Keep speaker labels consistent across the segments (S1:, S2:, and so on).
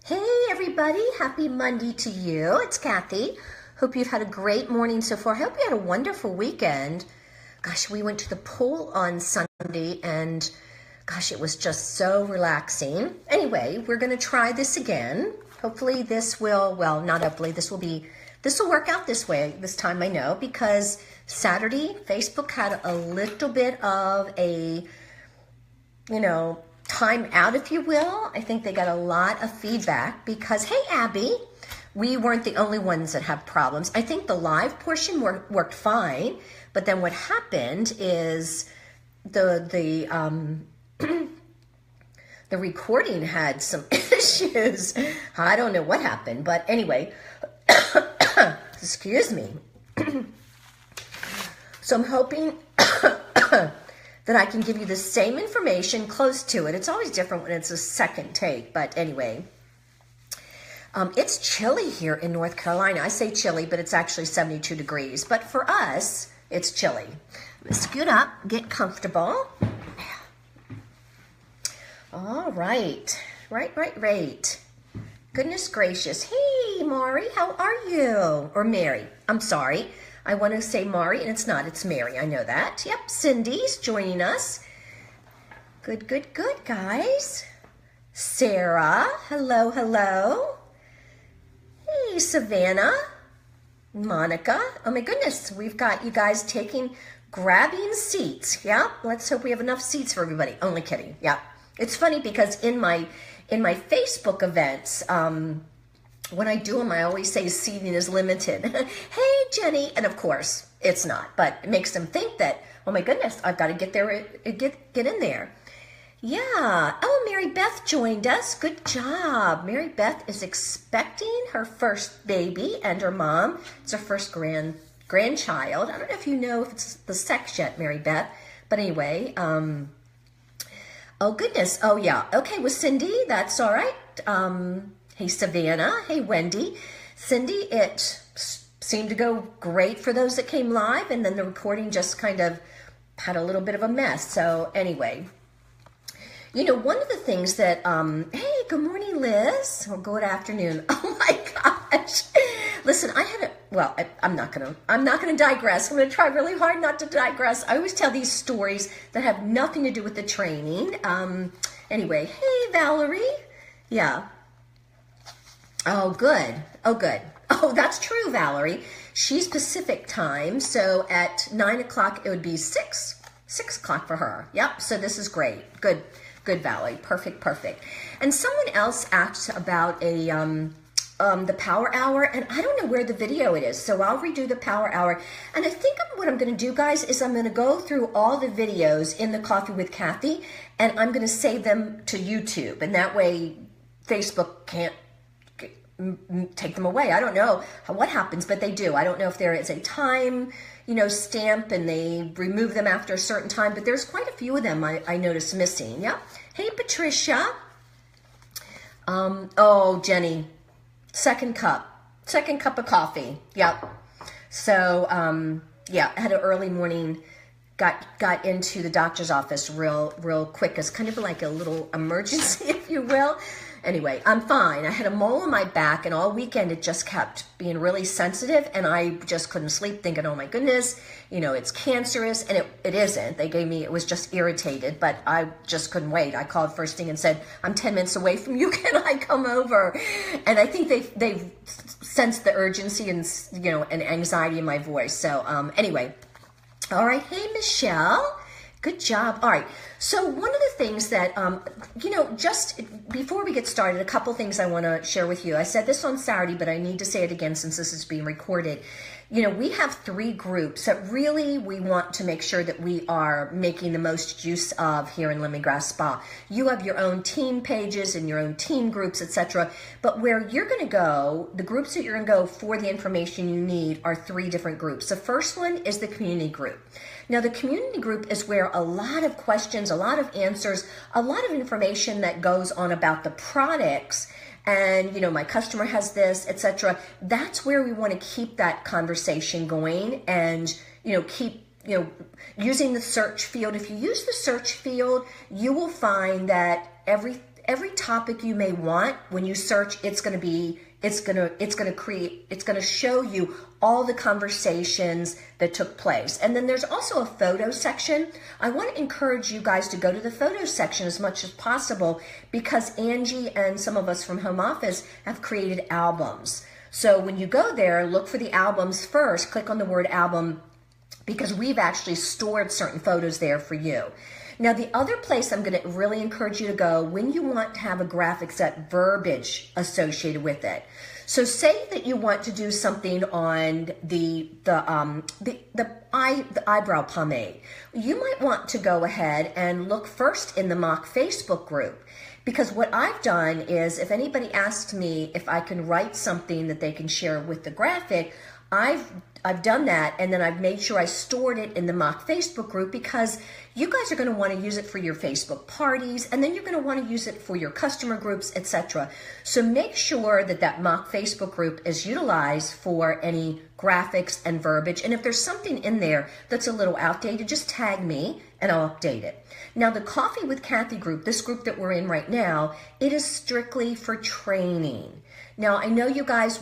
S1: Hey everybody, happy Monday to you. It's Kathy. Hope you've had a great morning so far. I hope you had a wonderful weekend. Gosh, we went to the pool on Sunday and gosh, it was just so relaxing. Anyway, we're gonna try this again. Hopefully this will, well, not hopefully, this will work out this way this time, I know, because Saturday, Facebook had a little bit of a, time out, if you will. I think they got a lot of feedback because, hey, Abby, we weren't the only ones that have problems. I think the live portion worked fine, but then what happened is the recording had some issues. I don't know what happened, but anyway, excuse me. So I'm hoping that I can give you the same information close to it. It's always different when it's a second take, but anyway. It's chilly here in North Carolina. I say chilly, but it's actually 72 degrees. But for us, it's chilly. I'm gonna scoot up, get comfortable. All right, right. Goodness gracious. Hey, Mari, how are you? Or Mary, I'm sorry. I want to say Mari, and it's not. It's Mary. I know that. Yep, Cindy's joining us. Good, guys. Sarah, hello. Hey, Savannah. Monica. Oh, my goodness. We've got you guys grabbing seats. Yeah, let's hope we have enough seats for everybody. Only kidding. Yeah. It's funny because in my Facebook events, when I do them, I always say seating is limited. Hey, Jenny. And of course, it's not. But it makes them think that, oh my goodness, I've got to get there, get in there. Yeah. Oh, Mary Beth joined us. Good job. Mary Beth is expecting her first baby and her mom. It's her first grandchild. I don't know if you know if it's the sex yet, Mary Beth. But anyway, oh goodness. Oh yeah. Okay, with Cindy, that's all right. Hey, Savannah. Hey, Wendy. Cindy, it seemed to go great for those that came live, and then the recording just kind of had a little bit of a mess. So anyway, one of the things that, hey, good morning, Liz, or good afternoon. Oh my gosh. Listen, I'm not gonna digress. I'm gonna try really hard not to digress. I always tell these stories that have nothing to do with the training. Anyway, hey, Valerie. Yeah. Oh, good. Oh, that's true, Valerie. She's Pacific time, so at 9 o'clock, it would be 6 o'clock for her. Yep, so this is great. Good, Valerie. Perfect. And someone else asked about the power hour, and I don't know where the video it is, so I'll redo the power hour. And I think what I'm going to do, guys, is I'm going to go through all the videos in the Coffee with Kathy, and I'm going to save them to YouTube, and that way Facebook can't take them away. I don't know what happens, but they do. I don't know if there is a time, stamp and they remove them after a certain time, but there's quite a few of them I noticed missing. Yep. Hey, Patricia. Oh, Jenny, second cup of coffee. Yep. So, yeah, I had an early morning, got into the doctor's office real quick. It's kind of like a little emergency, if you will. Anyway, I'm fine. I had a mole on my back, and all weekend it just kept being really sensitive, and I just couldn't sleep thinking, oh my goodness, it's cancerous, and it isn't. It was just irritated, but I just couldn't wait. I called first thing and said, I'm 10 minutes away from you. Can I come over? And I think they've sensed the urgency and, and anxiety in my voice. So anyway, all right. Hey, Michelle. Good job. All right. So one of the things that, just before we get started, a couple things I want to share with you. I said this on Saturday, but I need to say it again since this is being recorded. We have 3 groups that really we want to make sure that we are making the most use of here in Lemongrass Spa. You have your own team pages and your own team groups, etc. But where you're going to go, the groups that you're going to go for the information you need are 3 different groups. The first one is the community group. Now, the community group is where a lot of questions, a lot of answers, a lot of information that goes on about the products and, my customer has this, etc. That's where we want to keep that conversation going and, keep, using the search field. If you use the search field, you will find that every topic you may want, when you search, it's going to show you all the conversations that took place. And then there's also a photo section. I want to encourage you guys to go to the photo section as much as possible, because Angie and some of us from home office have created albums. So when you go there, look for the albums first, click on the word album, because we've actually stored certain photos there for you. Now, the other place I'm going to really encourage you to go when you want to have a graphic set, verbiage associated with it. So say that you want to do something on the eyebrow pomade. You might want to go ahead and look first in the mock Facebook group. Because what I've done is, if anybody asks me if I can write something that they can share with the graphic, I've done that, and then I've made sure I stored it in the mock Facebook group, because you guys are going to want to use it for your Facebook parties, and then you're going to want to use it for your customer groups, etc. So make sure that that mock Facebook group is utilized for any graphics and verbiage. And if there's something in there that's a little outdated, just tag me and I'll update it. Now, the Coffee with Kathy group, this group that we're in right now, it is strictly for training. Now, I know you guys,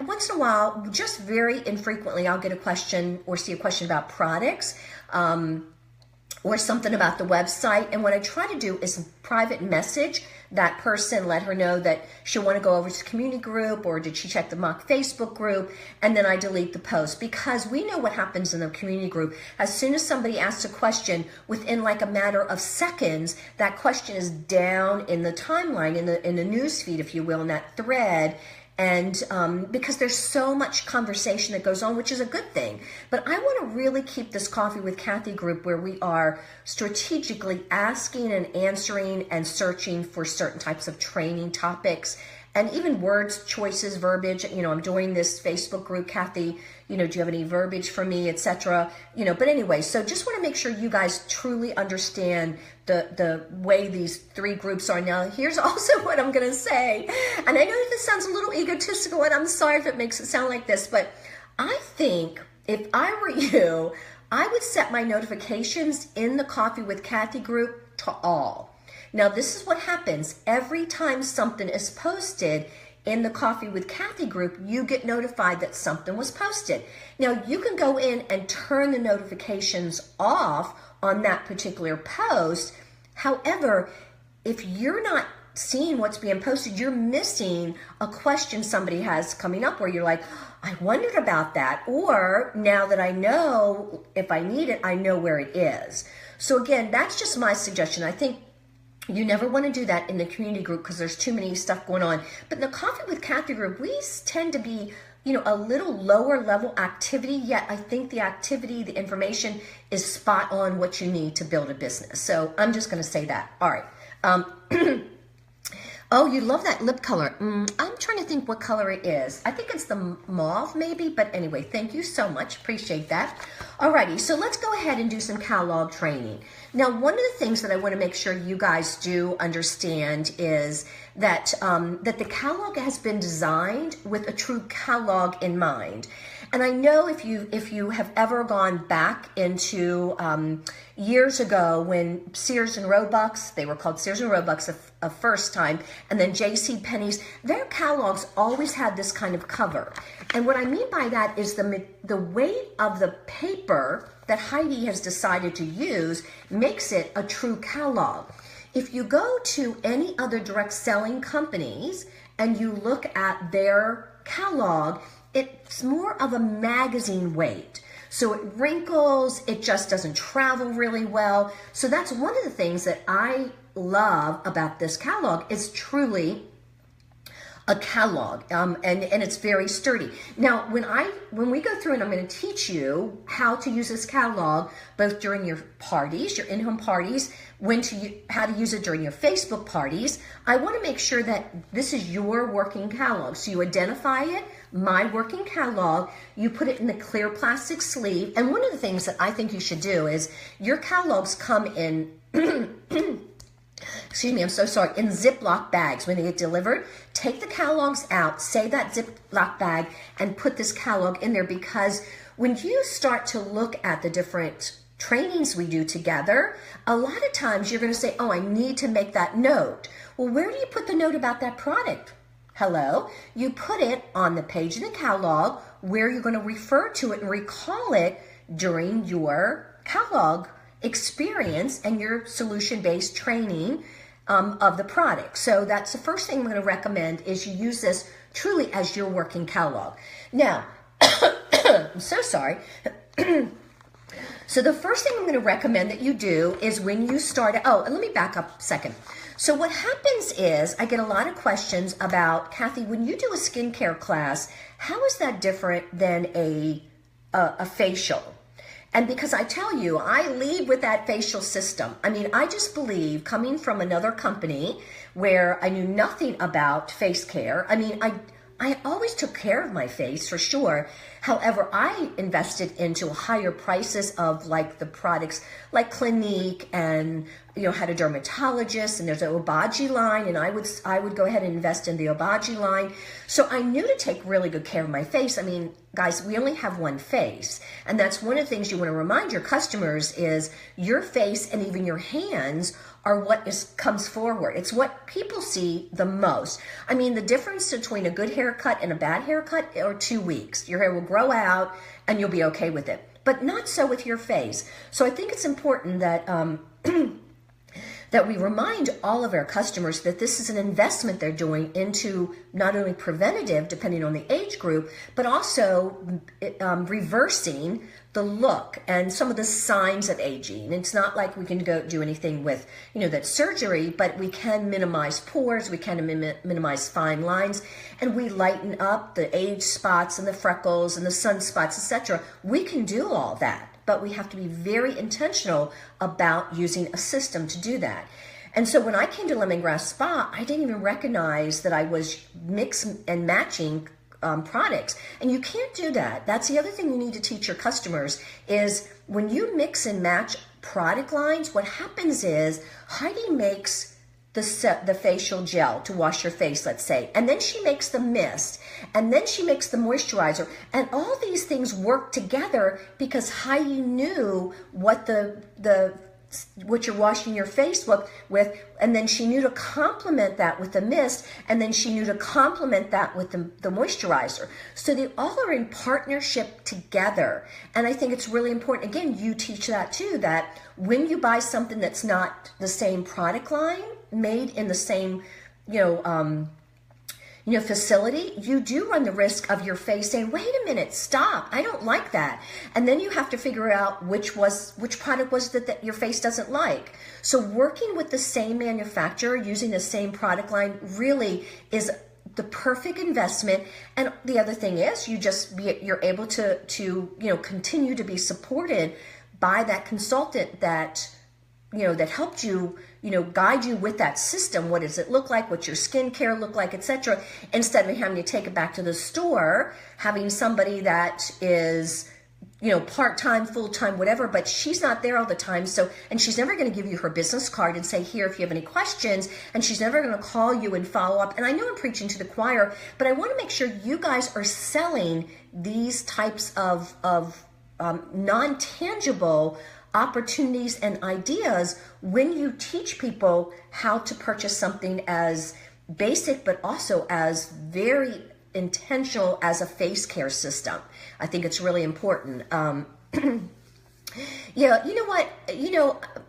S1: once in a while, just very infrequently, I'll get a question or see a question about products or something about the website. And what I try to do is private message that person, let her know that she'll want to go over to the community group, or did she check the mock Facebook group, and then I delete the post, because we know what happens in the community group. As soon as somebody asks a question, within like a matter of seconds, that question is down in the timeline, in the news feed, if you will, in that thread. And because there's so much conversation that goes on, which is a good thing. But I want to really keep this Coffee with Kathy group where we are strategically asking and answering and searching for certain types of training topics, and even words, choices, verbiage. You know, I'm doing this Facebook group, Kathy, you know, do you have any verbiage for me, etc. You know, but anyway, so just want to make sure you guys truly understand the way these three groups are. Now, here's also what I'm going to say. And I know this sounds a little egotistical, and I'm sorry if it makes it sound like this, but I think if I were you, I would set my notifications in the Coffee with Kathy group to all. Now, this is what happens. Every time something is posted in the Coffee with Kathy group, you get notified that something was posted. Now, you can go in and turn the notifications off on that particular post. However, if you're not seeing what's being posted, you're missing a question somebody has coming up where you're like, I wondered about that. Or now that I know, if I need it, I know where it is. So again, that's just my suggestion. I think you never want to do that in the community group because there's too many stuff going on. But in the Coffee with Kathy group, we tend to be, you know, a little lower level activity, yet I think the activity, the information is spot on what you need to build a business. So I'm just going to say that. All right. Oh, you love that lip color. I'm trying to think what color it is. I think it's the mauve maybe, but anyway, thank you so much. Appreciate that. Alrighty, so let's go ahead and do some catalog training. Now, one of the things that I want to make sure you guys do understand is that, that the catalog has been designed with a true catalog in mind. And I know if you have ever gone back into years ago when Sears and Roebuck, they were called Sears and Roebuck a first time, and then JCPenney's, their catalogs always had this kind of cover. And what I mean by that is the weight of the paper that Heidi has decided to use makes it a true catalog. If you go to any other direct selling companies and you look at their catalog, it's more of a magazine weight. So it wrinkles, it just doesn't travel really well. So that's one of the things that I love about this catalog. Is truly a catalog, and it's very sturdy. Now, when we go through, and I'm going to teach you how to use this catalog, both during your parties, your in-home parties, how to use it during your Facebook parties, I want to make sure that this is your working catalog. So you identify it, my working catalog, you put it in the clear plastic sleeve. And one of the things that I think you should do is your catalogs come in excuse me, I'm so sorry, in Ziploc bags when they get delivered. Take the catalogs out, save that Ziploc bag, and put this catalog in there, because when you start to look at the different trainings we do together, a lot of times you're going to say, oh, I need to make that note. Well, where do you put the note about that product? Hello? You put it on the page in the catalog where you're going to refer to it and recall it during your catalog experience and your solution-based training of the product. So that's the first thing I'm going to recommend, is you use this truly as your working catalog. Now, I'm so sorry. So the first thing I'm going to recommend that you do is when you start, oh, and let me back up a second. So what happens is I get a lot of questions about, Kathy, when you do a skincare class, how is that different than a facial? And because I tell you, I lead with that facial system. I mean, I just believe, coming from another company where I knew nothing about face care, I mean, I always took care of my face for sure. However, I invested into higher prices of like the products like Clinique, and had a dermatologist, and there's an Obagi line, and I would go ahead and invest in the Obagi line. So I knew to take really good care of my face. I mean, guys, we only have one face, and that's one of the things you want to remind your customers is your face and even your hands are what comes forward. It's what people see the most. I mean, the difference between a good haircut and a bad haircut are 2 weeks. Your hair will grow out and you'll be okay with it, but not so with your face. So I think it's important that that we remind all of our customers that this is an investment they're doing into not only preventative, depending on the age group, but also reversing the look and some of the signs of aging. It's not like we can go do anything with, that surgery, but we can minimize pores, we can minimize fine lines, and we lighten up the age spots and the freckles and the sunspots, etc. We can do all that, but we have to be very intentional about using a system to do that. And so when I came to Lemongrass Spa, I didn't even recognize that I was mixing and matching products. And you can't do that. That's the other thing you need to teach your customers is when you mix and match product lines, what happens is Heidi makes the facial gel to wash your face, let's say, and then she makes the mist, and then she makes the moisturizer, and all these things work together because Heidi knew what what you're washing your face with, and then she knew to complement that with the mist, and then she knew to complement that with the moisturizer. So they all are in partnership together, and I think it's really important. Again, you teach that too, that when you buy something that's not the same product line, made in the same, facility, you do run the risk of your face saying, wait a minute, stop, I don't like that. And then you have to figure out which product was that your face doesn't like. So working with the same manufacturer, using the same product line really is the perfect investment. And the other thing is you're able to continue to be supported by that consultant that helped you, guide you with that system. What does it look like? What's your skincare look like, etc. Instead of having to take it back to the store, having somebody that is, part-time, full-time, whatever, but she's not there all the time. And she's never going to give you her business card and say, here, if you have any questions, and she's never going to call you and follow up. And I know I'm preaching to the choir, but I want to make sure you guys are selling these types of non-tangible opportunities and ideas when you teach people how to purchase something as basic but also as very intentional as a face care system. I think it's really important. Yeah, you know what?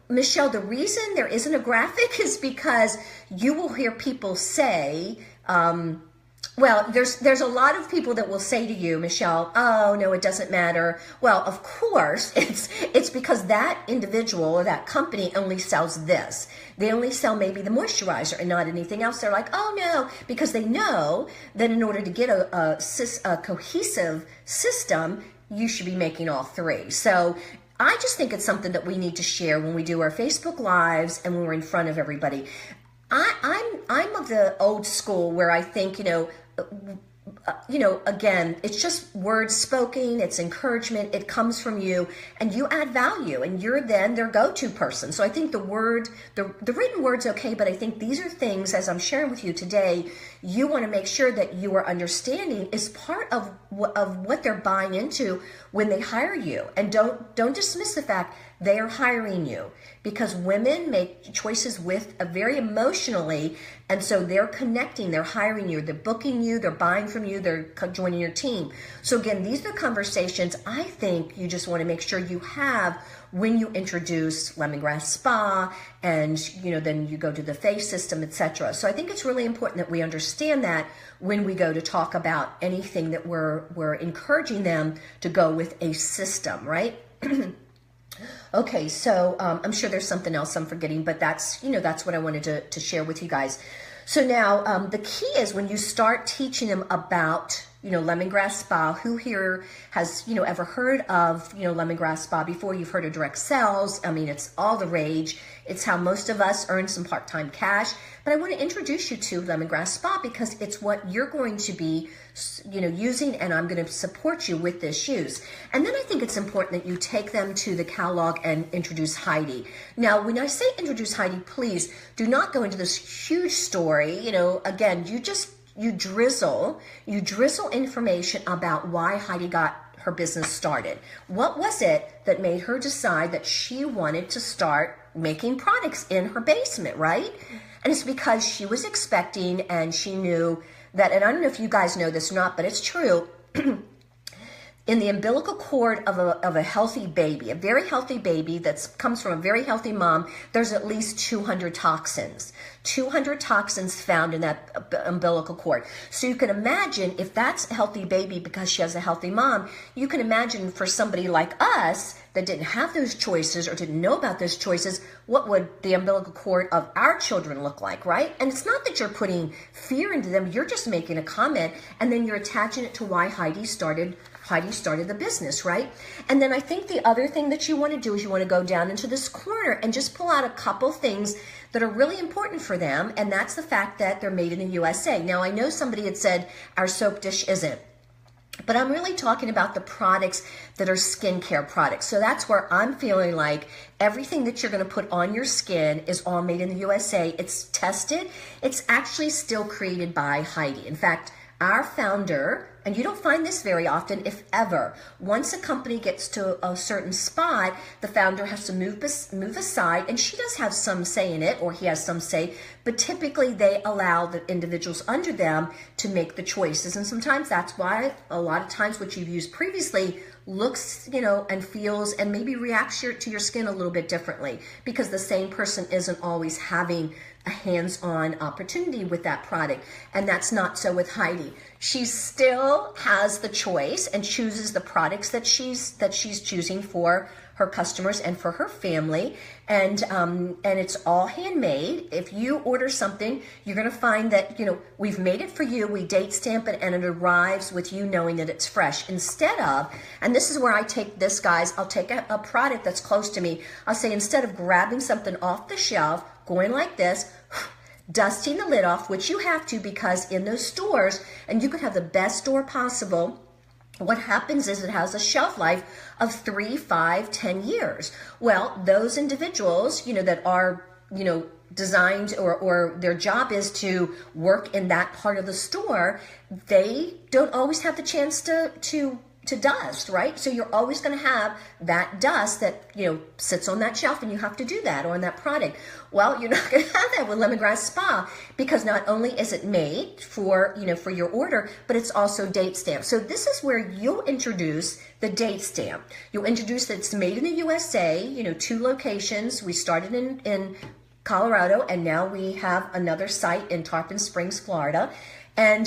S1: Michelle, the reason there isn't a graphic is because you will hear people say, well, there's a lot of people that will say to you, Michelle, oh, no, it doesn't matter. Well, of course, it's because that individual or that company only sells this. They only sell maybe the moisturizer and not anything else. They're like, oh, no, because they know that in order to get a cohesive system, you should be making all three. So I just think it's something that we need to share when we do our Facebook Lives and when we're in front of everybody. I'm of the old school where I think, again, it's just words spoken, it's encouragement, it comes from you, and you add value, and you're then their go-to person. So I think the written word's okay, but I think these are things, as I'm sharing with you today, you want to make sure that you are understanding is part of what they're buying into when they hire you. And don't dismiss the fact they are hiring you, because women make choices with very emotionally, and so they're connecting, they're hiring you, they're booking you, they're buying from you, they're joining your team. So again, these are conversations I think you just want to make sure you have when you introduce Lemongrass Spa, and then you go to the Faye system, etc. So I think it's really important that we understand that when we go to talk about anything that we're encouraging them to go with a system, right? Okay, so I'm sure there's something else I'm forgetting, but that's what I wanted to share with you guys. So now the key is when you start teaching them about Lemongrass Spa. Who here has ever heard of Lemongrass Spa before? You've heard of direct sales. I mean, it's all the rage. It's how most of us earn some part-time cash. But I want to introduce you to Lemongrass Spa because it's what you're going to be using, and I'm going to support you with this use. And then I think it's important that you take them to the catalog and introduce Heidi. Now, when I say introduce Heidi, please do not go into this huge story. Again, you drizzle information about why Heidi got her business started. What was it that made her decide that she wanted to start making products in her basement, right? And it's because she was expecting, and she knew that, and I don't know if you guys know this or not, but it's true, in the umbilical cord of a healthy baby, a very healthy baby that comes from a very healthy mom, there's at least 200 toxins. 200 toxins found in that umbilical cord. So you can imagine if that's a healthy baby because she has a healthy mom, you can imagine for somebody like us that didn't have those choices or didn't know about those choices, what would the umbilical cord of our children look like, right? And it's not that you're putting fear into them, you're just making a comment, and then you're attaching it to why Heidi started the business, right? And then I think the other thing that you want to do is you want to go down into this corner and just pull out a couple things that are really important for them, and that's the fact that they're made in the USA. Now, I know somebody had said our soap dish isn't, but I'm really talking about the products that are skincare products. So that's where I'm feeling like everything that you're going to put on your skin is all made in the USA. It's tested. It's actually still created by Heidi. In fact, our founder, and you don't find this very often, if ever, once a company gets to a certain spot, the founder has to move aside, and she does have some say in it, or he has some say, but typically they allow the individuals under them to make the choices. And sometimes that's why a lot of times what you've used previously looks, and feels and maybe reacts to your skin a little bit differently, because the same person isn't always having a hands-on opportunity with that product. And that's not so with Heidi. She still has the choice and chooses the products that she's choosing for her customers and for her family, and it's all handmade. If you order something, you're going to find that we've made it for you, we date stamp it, and it arrives with you knowing that it's fresh. Instead of, and this is where I take this, guys, I'll take a product that's close to me. I'll say, instead of grabbing something off the shelf, going like this, dusting the lid off, which you have to, because in those stores, and you could have the best store possible, what happens is it has a shelf life of 3, 5, 10 years. Well, those individuals, that are, designed or their job is to work in that part of the store, they don't always have the chance to dust, right? So you're always going to have that dust that, sits on that shelf, and you have to do that on that product. Well, you're not going to have that with Lemongrass Spa, because not only is it made for, for your order, but it's also date stamped. So this is where you'll introduce the date stamp. You'll introduce that it's made in the USA, 2 locations. We started in Colorado, and now we have another site in Tarpon Springs, Florida. And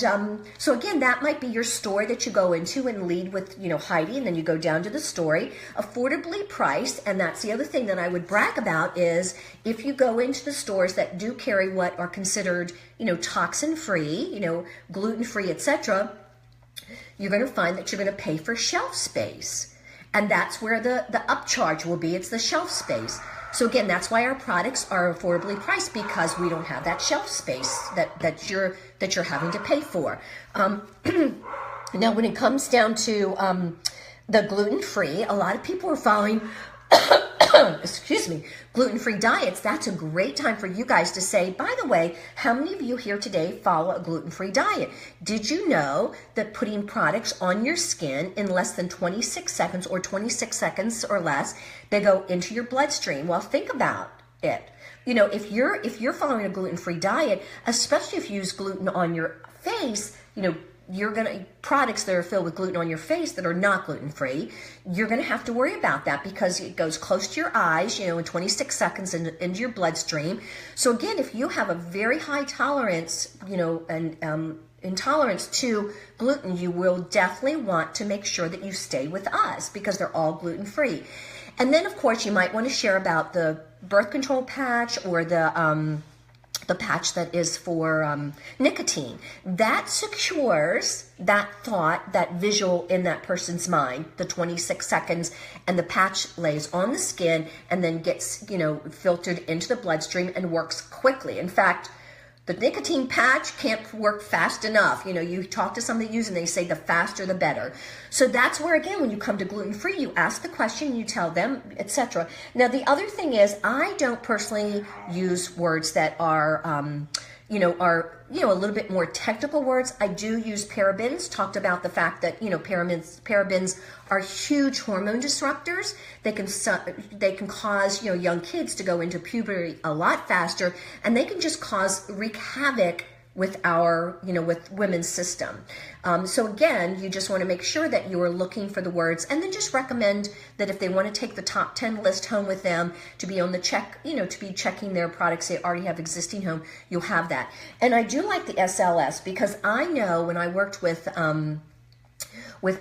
S1: so again, that might be your store that you go into and lead with, Heidi, and then you go down to the story, affordably priced. And that's the other thing that I would brag about is if you go into the stores that do carry what are considered, toxin-free, gluten-free, etc., you're going to find that you're going to pay for shelf space. And that's where the upcharge will be. It's the shelf space. So again, that's why our products are affordably priced, because we don't have that shelf space that you're having to pay for. Now, when it comes down to the gluten-free, a lot of people are falling excuse me, gluten-free diets, that's a great time for you guys to say, by the way, how many of you here today follow a gluten-free diet? Did you know that putting products on your skin in less than 26 seconds or 26 seconds or less, they go into your bloodstream? Well, think about it. You know, if you're following a gluten-free diet, especially if you use gluten on your face, you know, products that are filled with gluten on your face that are not gluten-free, you're gonna have to worry about that because it goes close to your eyes, you know, in 26 seconds into your bloodstream. So again, if you have a very high tolerance, you know, and intolerance to gluten, you will definitely want to make sure that you stay with us because they're all gluten-free. And then, of course, you might want to share about the birth control patch or the patch that is for nicotine. That secures that thought, that visual in that person's mind, the 26 seconds, and the patch lays on the skin and then gets, you know, filtered into the bloodstream and works quickly. In fact, the nicotine patch can't work fast enough. You know, you talk to somebody using, they say the faster the better. So that's where, again, when you come to gluten-free, you ask the question, you tell them, etc. Now, the other thing is, I don't personally use words that are, a little bit more technical words. I do use parabens. Talked about the fact that, you know, parabens are huge hormone disruptors. They can cause, you know, young kids to go into puberty a lot faster, and they can just wreak havoc with our, you know, with women's system. So again, you just want to make sure that you are looking for the words, and then just recommend that if they want to take the top 10 list home with them to be on the check, you know, to be checking their products they already have existing home, you'll have that. And I do like the SLS because I know when I worked with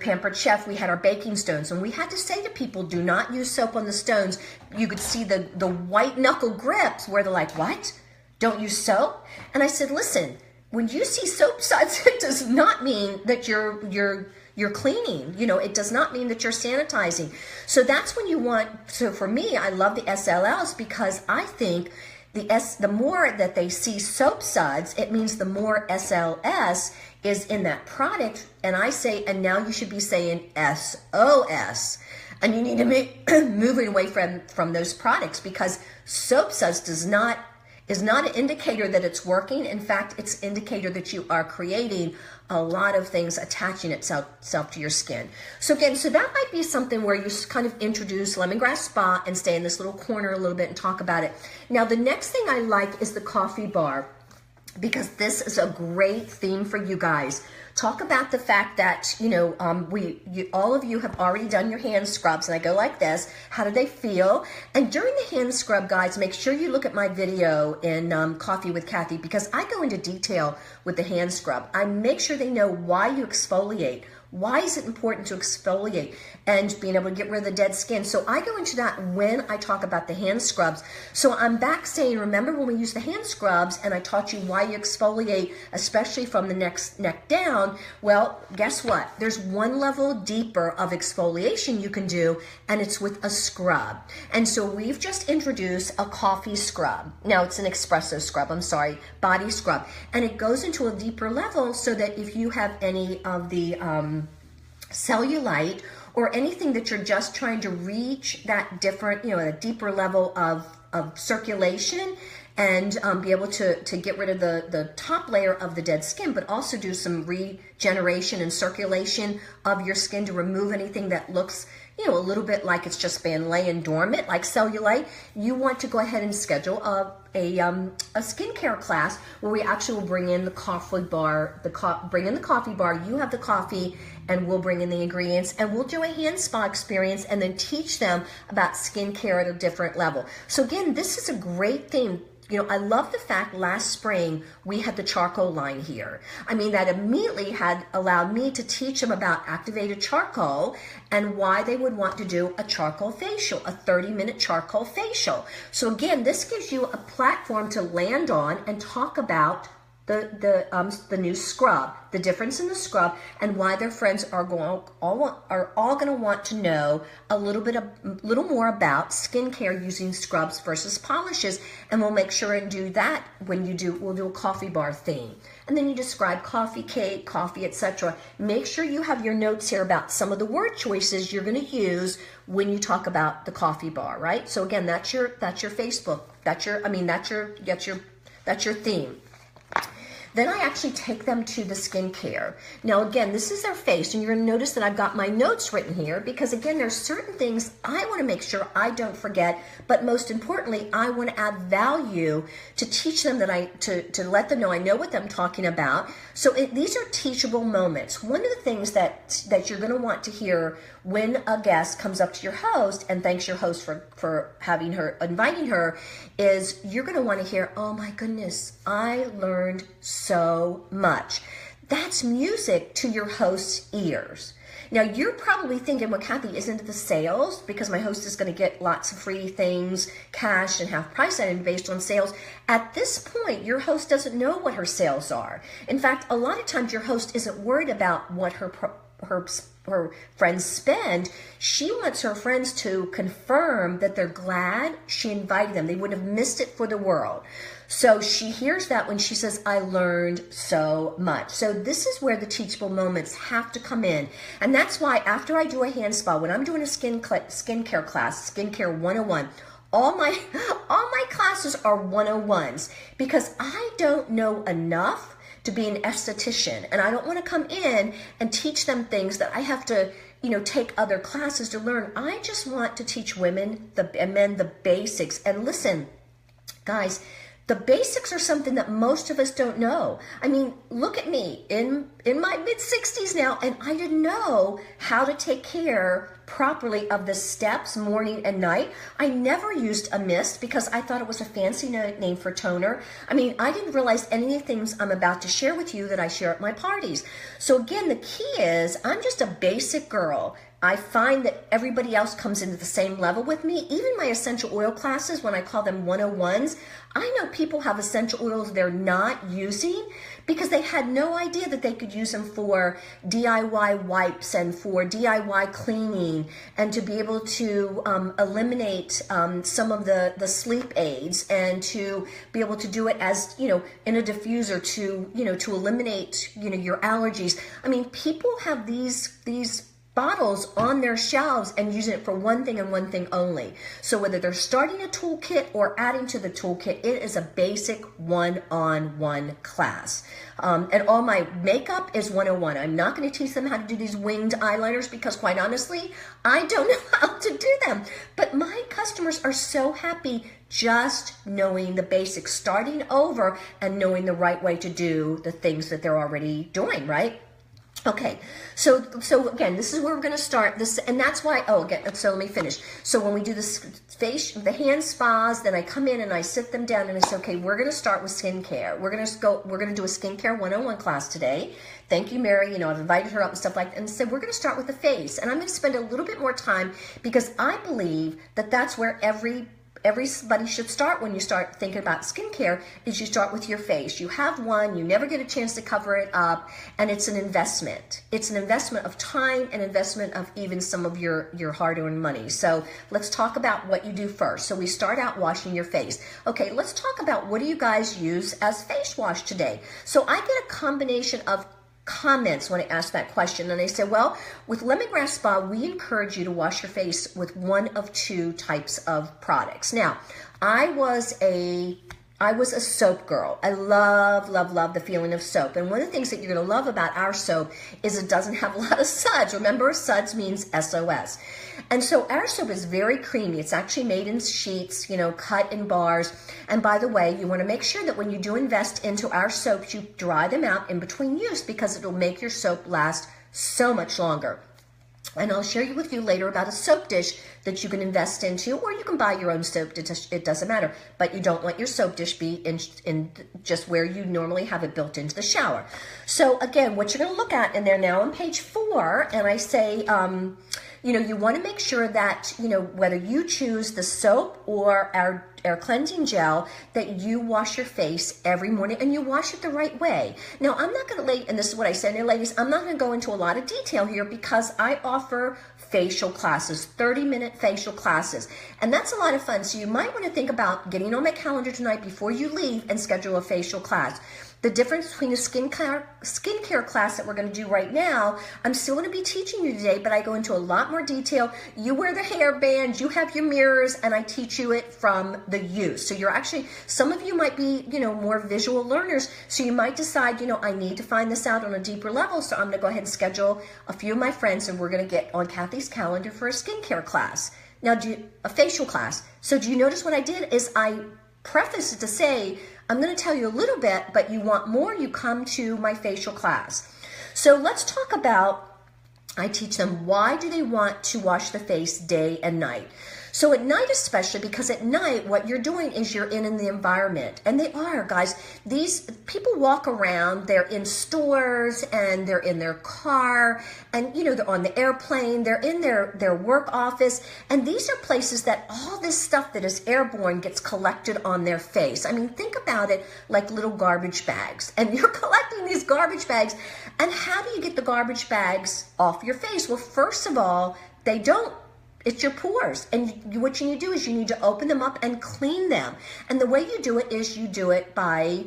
S1: Pampered Chef, we had our baking stones, and we had to say to people, do not use soap on the stones. You could see the white knuckle grips where they're like, what? Don't use soap? And I said, listen, when you see soap suds, it does not mean that you're cleaning. You know, it does not mean that you're sanitizing. So that's when you want, so for me, I love the SLLs because I think the more that they see soap suds, it means the more SLS is in that product. And I say, and now you should be saying SOS. And you need to be moving away from those products because soap suds is not an indicator that it's working. In fact, it's an indicator that you are creating a lot of things attaching itself to your skin. So again, so that might be something where you kind of introduce Lemongrass Spa and stay in this little corner a little bit and talk about it. Now, the next thing I like is the coffee bar, because this is a great theme for you guys. Talk about the fact that, you know, all of you have already done your hand scrubs, and I go like this. How do they feel? And during the hand scrub, guys, make sure you look at my video in Coffee with Kathy, because I go into detail with the hand scrub. I make sure they know why you exfoliate. Why is it important to exfoliate and being able to get rid of the dead skin? So I go into that when I talk about the hand scrubs. So I'm back saying, remember when we use the hand scrubs and I taught you why you exfoliate, especially from the neck down? Well, guess what? There's one level deeper of exfoliation you can do, and it's with a scrub. And so we've just introduced a coffee scrub. Now it's an espresso scrub, body scrub. And it goes into a deeper level so that if you have any of the cellulite or anything that you're just trying to reach that different, you know, a deeper level of circulation and be able to get rid of the top layer of the dead skin, but also do some regeneration and circulation of your skin to remove anything that looks, you know, a little bit like it's just been laying dormant, like cellulite. You want to go ahead and schedule a skincare class where we actually will bring in the coffee bar, you have the coffee, and we'll bring in the ingredients, and we'll do a hand spa experience and then teach them about skincare at a different level. So again, this is a great thing. You know, I love the fact last spring we had the charcoal line here. I mean, that immediately had allowed me to teach them about activated charcoal and why they would want to do a charcoal facial, a 30-minute charcoal facial. So again, this gives you a platform to land on and talk about the new scrub, the difference in the scrub, and why their friends are all going to want to know a little more about skincare using scrubs versus polishes. And we'll make sure and do that when we'll do a coffee bar theme. And then you describe coffee cake, coffee, etc. Make sure you have your notes here about some of the word choices you're going to use when you talk about the coffee bar, right? So again, that's your Facebook. That's your theme. Then I actually take them to the skincare. Now again, this is their face, and you're gonna notice that I've got my notes written here because again, there's certain things I wanna make sure I don't forget, but most importantly, I wanna add value to teach them to let them know I know what I'm talking about. So these are teachable moments. One of the things that you're gonna want to hear when a guest comes up to your host and thanks your host for inviting her is you're gonna wanna hear, oh my goodness, I learned so much. That's music to your host's ears. Now you're probably thinking, well, Kathy, isn't it the sales? Because my host is going to get lots of free things, cash and half price item based on sales. At this point, your host doesn't know what her sales are. In fact, a lot of times your host isn't worried about what her friends spend. She wants her friends to confirm that they're glad she invited them. They wouldn't have missed it for the world. So she hears that when she says, I learned so much. So this is where the teachable moments have to come in. And that's why after I do a hand spa, when I'm doing a skincare class, Skincare 101, all my classes are 101s because I don't know enough to be an esthetician. And I don't want to come in and teach them things that I have to, take other classes to learn. I just want to teach women and men the basics. And listen, guys, the basics are something that most of us don't know. I mean, look at me in my mid-60s now, and I didn't know how to take care properly of the steps morning and night. I never used a mist because I thought it was a fancy name for toner. I mean, I didn't realize any of the things I'm about to share with you that I share at my parties. So again, the key is I'm just a basic girl. I find that everybody else comes into the same level with me. Even my essential oil classes, when I call them 101s, I know people have essential oils they're not using because they had no idea that they could use them for DIY wipes and for DIY cleaning and to be able to eliminate some of the sleep aids and to be able to do it as, in a diffuser to eliminate, your allergies. I mean, people have these bottles on their shelves and using it for one thing and one thing only. So whether they're starting a toolkit or adding to the toolkit, it is a basic one-on-one class. And all my makeup is 101. I'm not going to teach them how to do these winged eyeliners because quite honestly, I don't know how to do them. But my customers are so happy just knowing the basics, starting over and knowing the right way to do the things that they're already doing, right? Okay, so again, this is where we're going to start this, and that's why, so let me finish. So when we do the hand spas, then I come in and I sit them down and I say, okay, we're going to start with skincare. We're going to do a skincare 101 class today. Thank you, Mary. I've invited her up and stuff like that, and said, we're going to start with the face, and I'm going to spend a little bit more time because I believe that that's where everybody should start when you start thinking about skincare is you start with your face. You have one, you never get a chance to cover it up, and it's an investment. It's an investment of time and investment of even some of your hard-earned money. So let's talk about what you do first. So we start out washing your face. Okay, let's talk about what do you guys use as face wash today? So I get a combination of comments when I ask that question, and they say, well, with Lemongrass Spa, we encourage you to wash your face with one of two types of products. Now, I was a soap girl. I love the feeling of soap. And one of the things that you're going to love about our soap is it doesn't have a lot of suds. Remember, suds means SOS. And so our soap is very creamy. It's actually made in sheets, cut in bars. And by the way, you want to make sure that when you do invest into our soaps, you dry them out in between use because it'll make your soap last so much longer. And I'll share with you later about a soap dish that you can invest into, or you can buy your own soap dish. It doesn't matter. But you don't want your soap dish be in just where you normally have it built into the shower. So again, what you're going to look at in there now on page 4, and I say, You want to make sure that, whether you choose the soap or our cleansing gel, that you wash your face every morning and you wash it the right way. Now, I'm not going to, and this is what I said, and ladies, I'm not going to go into a lot of detail here because I offer facial classes, 30-minute facial classes, and that's a lot of fun. So you might want to think about getting on my calendar tonight before you leave and schedule a facial class. The difference between a skincare class that we're going to do right now, I'm still going to be teaching you today, but I go into a lot more detail. You wear the hairband, you have your mirrors, and I teach you it from the use. So you're actually, some of you might be, more visual learners, so you might decide, I need to find this out on a deeper level, so I'm going to go ahead and schedule a few of my friends, and we're going to get on Kathy's calendar for a skincare class. Now, a facial class. So do you notice what I did is I preface it to say, I'm going to tell you a little bit, but you want more, you come to my facial class. So let's talk about, I teach them, why do they want to wash the face day and night? So at night especially, because at night what you're doing is you're in the environment. And they are, guys. These people walk around, they're in stores and they're in their car and, they're on the airplane, they're in their work office. And these are places that all this stuff that is airborne gets collected on their face. I mean, think about it like little garbage bags. And you're collecting these garbage bags. And how do you get the garbage bags off your face? Well, first of all, they don't. It's your pores. And what you need to do is you need to open them up and clean them. And the way you do it is you do it by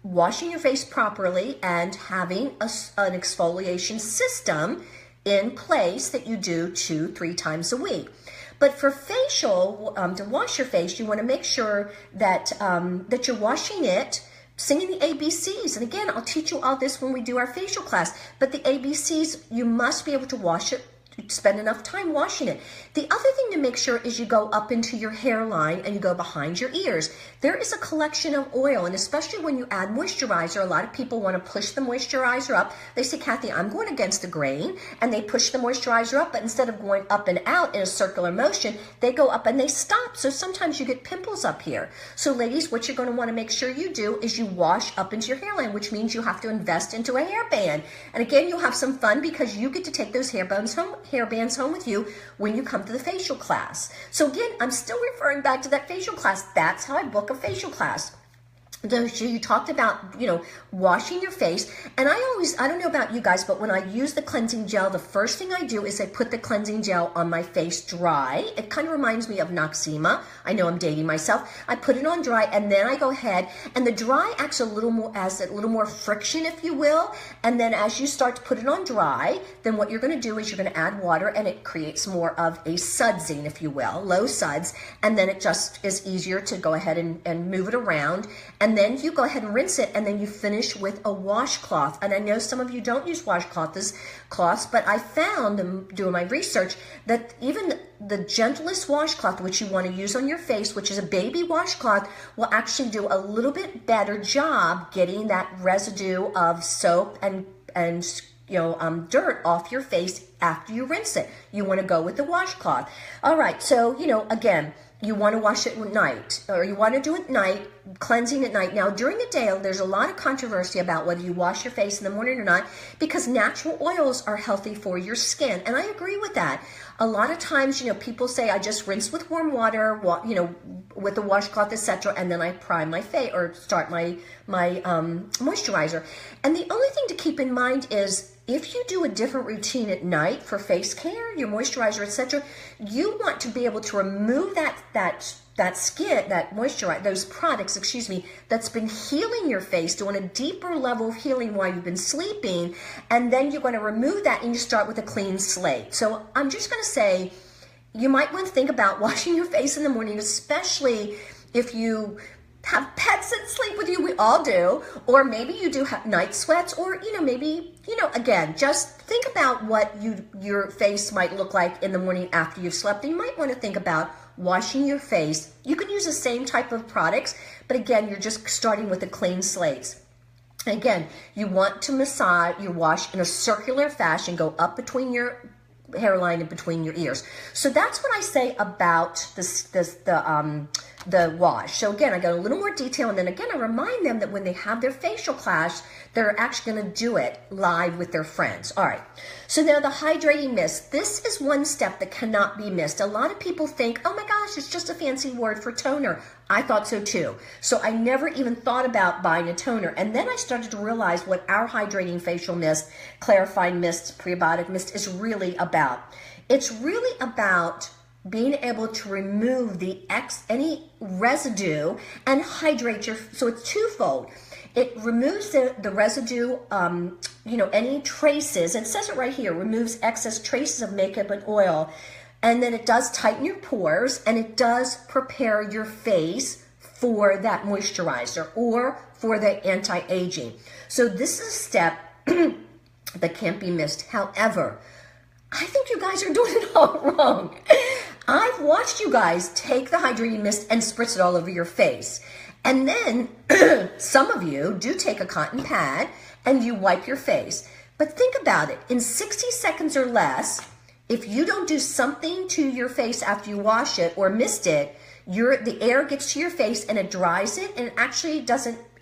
S1: washing your face properly and having an exfoliation system in place that you do 2-3 times a week. But for facial, to wash your face, you want to make sure that, that you're washing it, singing the ABCs. And again, I'll teach you all this when we do our facial class. But the ABCs, you must be able to wash it, spend enough time washing it. The other thing to make sure is you go up into your hairline and you go behind your ears. There is a collection of oil, and especially when you add moisturizer, a lot of people want to push the moisturizer up. They say, Kathy, I'm going against the grain, and they push the moisturizer up, but instead of going up and out in a circular motion, they go up and they stop. So sometimes you get pimples up here. So ladies, what you're going to want to make sure you do is you wash up into your hairline, which means you have to invest into a hairband. And again, you'll have some fun because you get to take those hairbands home with you when you come to the facial class. So again, I'm still referring back to that facial class. That's how I book a facial class. So you talked about, washing your face. And I don't know about you guys, but when I use the cleansing gel, the first thing I do is I put the cleansing gel on my face dry. It kind of reminds me of Noxzema. I know I'm dating myself. I put it on dry and then I go ahead, and the dry acts a little more friction, if you will. And then as you start to put it on dry, then what you're going to do is you're going to add water, and it creates more of a sudsing, if you will, low suds. And then it just is easier to go ahead and move it around. And then you go ahead and rinse it, and then you finish with a washcloth. And I know some of you don't use washcloths, but I found, doing my research, that even the gentlest washcloth, which you want to use on your face, which is a baby washcloth, will actually do a little bit better job getting that residue of soap and dirt off your face after you rinse it. You want to go with the washcloth. All right, so, again, you want to wash it at night, or you want to do it at night, cleansing at night. Now, during the day, there's a lot of controversy about whether you wash your face in the morning or not, because natural oils are healthy for your skin, and I agree with that. A lot of times, people say, I just rinse with warm water, with a washcloth, etc., and then I prime my face or start my moisturizer. And the only thing to keep in mind is, if you do a different routine at night for face care, your moisturizer, etc., you want to be able to remove that skin, that moisturizer, those products, that's been healing your face, doing a deeper level of healing while you've been sleeping, and then you're going to remove that and you start with a clean slate. So I'm just going to say, you might want to think about washing your face in the morning, especially if you have pets that sleep with you. We all do. Or maybe you do have night sweats, or, again, just think about what your face might look like in the morning after you've slept. And you might want to think about washing your face. You could use the same type of products, but again, you're just starting with a clean slate. Again, you want to massage, you wash in a circular fashion, go up between your hairline and between your ears. So that's what I say about the wash. So again, I go a little more detail, and then again, I remind them that when they have their facial class, they're actually going to do it live with their friends. All right. So now the hydrating mist. This is one step that cannot be missed. A lot of people think, oh my gosh, it's just a fancy word for toner. I thought so too. So I never even thought about buying a toner. And then I started to realize what our hydrating facial mist, clarifying mist, prebiotic mist is really about. It's really about being able to remove any residue and hydrate so it's twofold. It removes the residue, any traces. It says it right here, removes excess traces of makeup and oil. And then it does tighten your pores, and it does prepare your face for that moisturizer or for the anti-aging. So this is a step that can't be missed. However, I think you guys are doing it all wrong. I've watched you guys take the hydrating mist and spritz it all over your face. And then some of you do take a cotton pad and you wipe your face. But think about it. In 60 seconds or less, if you don't do something to your face after you wash it or mist it, the air gets to your face and it dries it, and it actually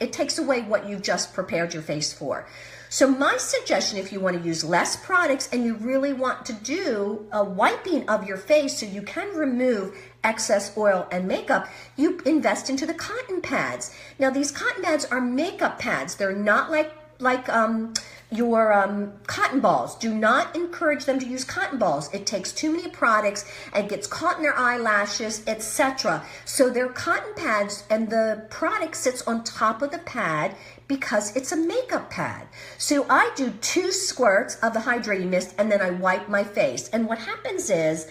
S1: it takes away what you've just prepared your face for. So my suggestion, if you want to use less products and you really want to do a wiping of your face so you can remove excess oil and makeup, you invest into the cotton pads. Now these cotton pads are makeup pads. They're not like your cotton balls. Do not encourage them to use cotton balls. It takes too many products and gets caught in their eyelashes, etc. So they're cotton pads, and the product sits on top of the pad because it's a makeup pad. So I do 2 squirts of the hydrating mist and then I wipe my face. And what happens is,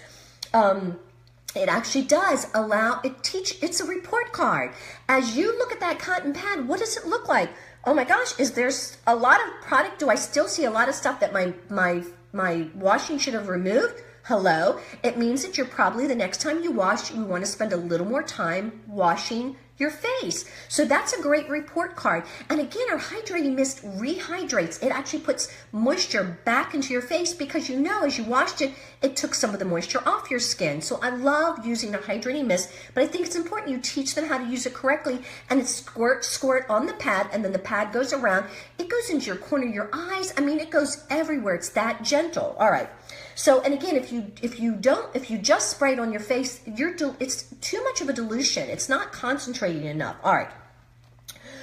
S1: it actually does it's a report card. As you look at that cotton pad, what does it look like? Oh my gosh, is there a lot of product? Do I still see a lot of stuff that my washing should have removed? Hello? It means that you're probably, the next time you wash, you want to spend a little more time washing your face. So that's a great report card. And again, our hydrating mist rehydrates. It actually puts moisture back into your face because as you washed it, it took some of the moisture off your skin. So I love using a hydrating mist, but I think it's important you teach them how to use it correctly, and it's squirt on the pad, and then the pad goes around. It goes into your corner of your eyes. I mean, it goes everywhere. It's that gentle. All right. So, and again, if you just spray it on your face, it's too much of a dilution. It's not concentrating enough. All right.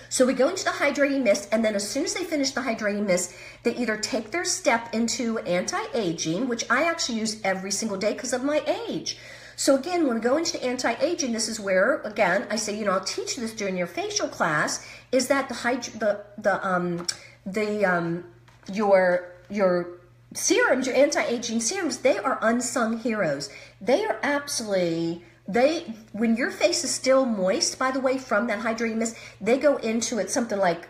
S1: So we go into the hydrating mist, and then as soon as they finish the hydrating mist, they either take their step into anti-aging, which I actually use every single day because of my age. So again, when we go into anti-aging, this is where, again, I say, I'll teach this during your facial class, is that your serums, your anti-aging serums, they are unsung heroes. They are absolutely, when your face is still moist, by the way, from that hydrating mist, they go into it something like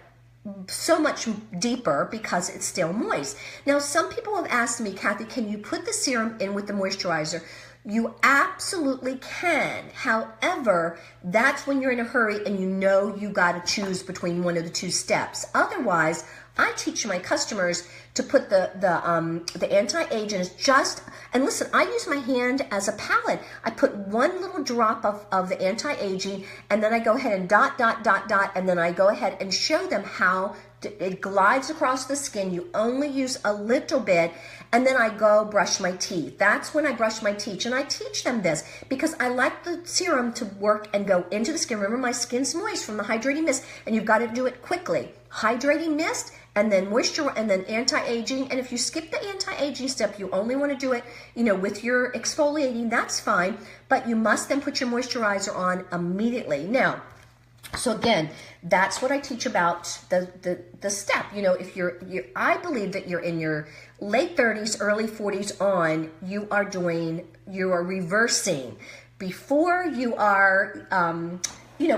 S1: so much deeper because it's still moist. Now, some people have asked me, Kathy, can you put the serum in with the moisturizer? You absolutely can. However, that's when you're in a hurry and you got to choose between one of the 2 steps. Otherwise, I teach my customers to put the anti-aging and listen, I use my hand as a palette. I put 1 little drop of the anti-aging, and then I go ahead and dot, and then I go ahead and show them how it glides across the skin. You only use a little bit, and then I go brush my teeth. That's when I brush my teeth, and I teach them this because I like the serum to work and go into the skin. Remember, my skin's moist from the hydrating mist, and you've got to do it quickly. Hydrating mist, and then moisture, and then anti-aging. And if you skip the anti-aging step, you only want to do it, with your exfoliating, that's fine. But you must then put your moisturizer on immediately. Now, so again, that's what I teach about the step. I believe that you're in your late 30s, early 40s on, you are reversing before you are,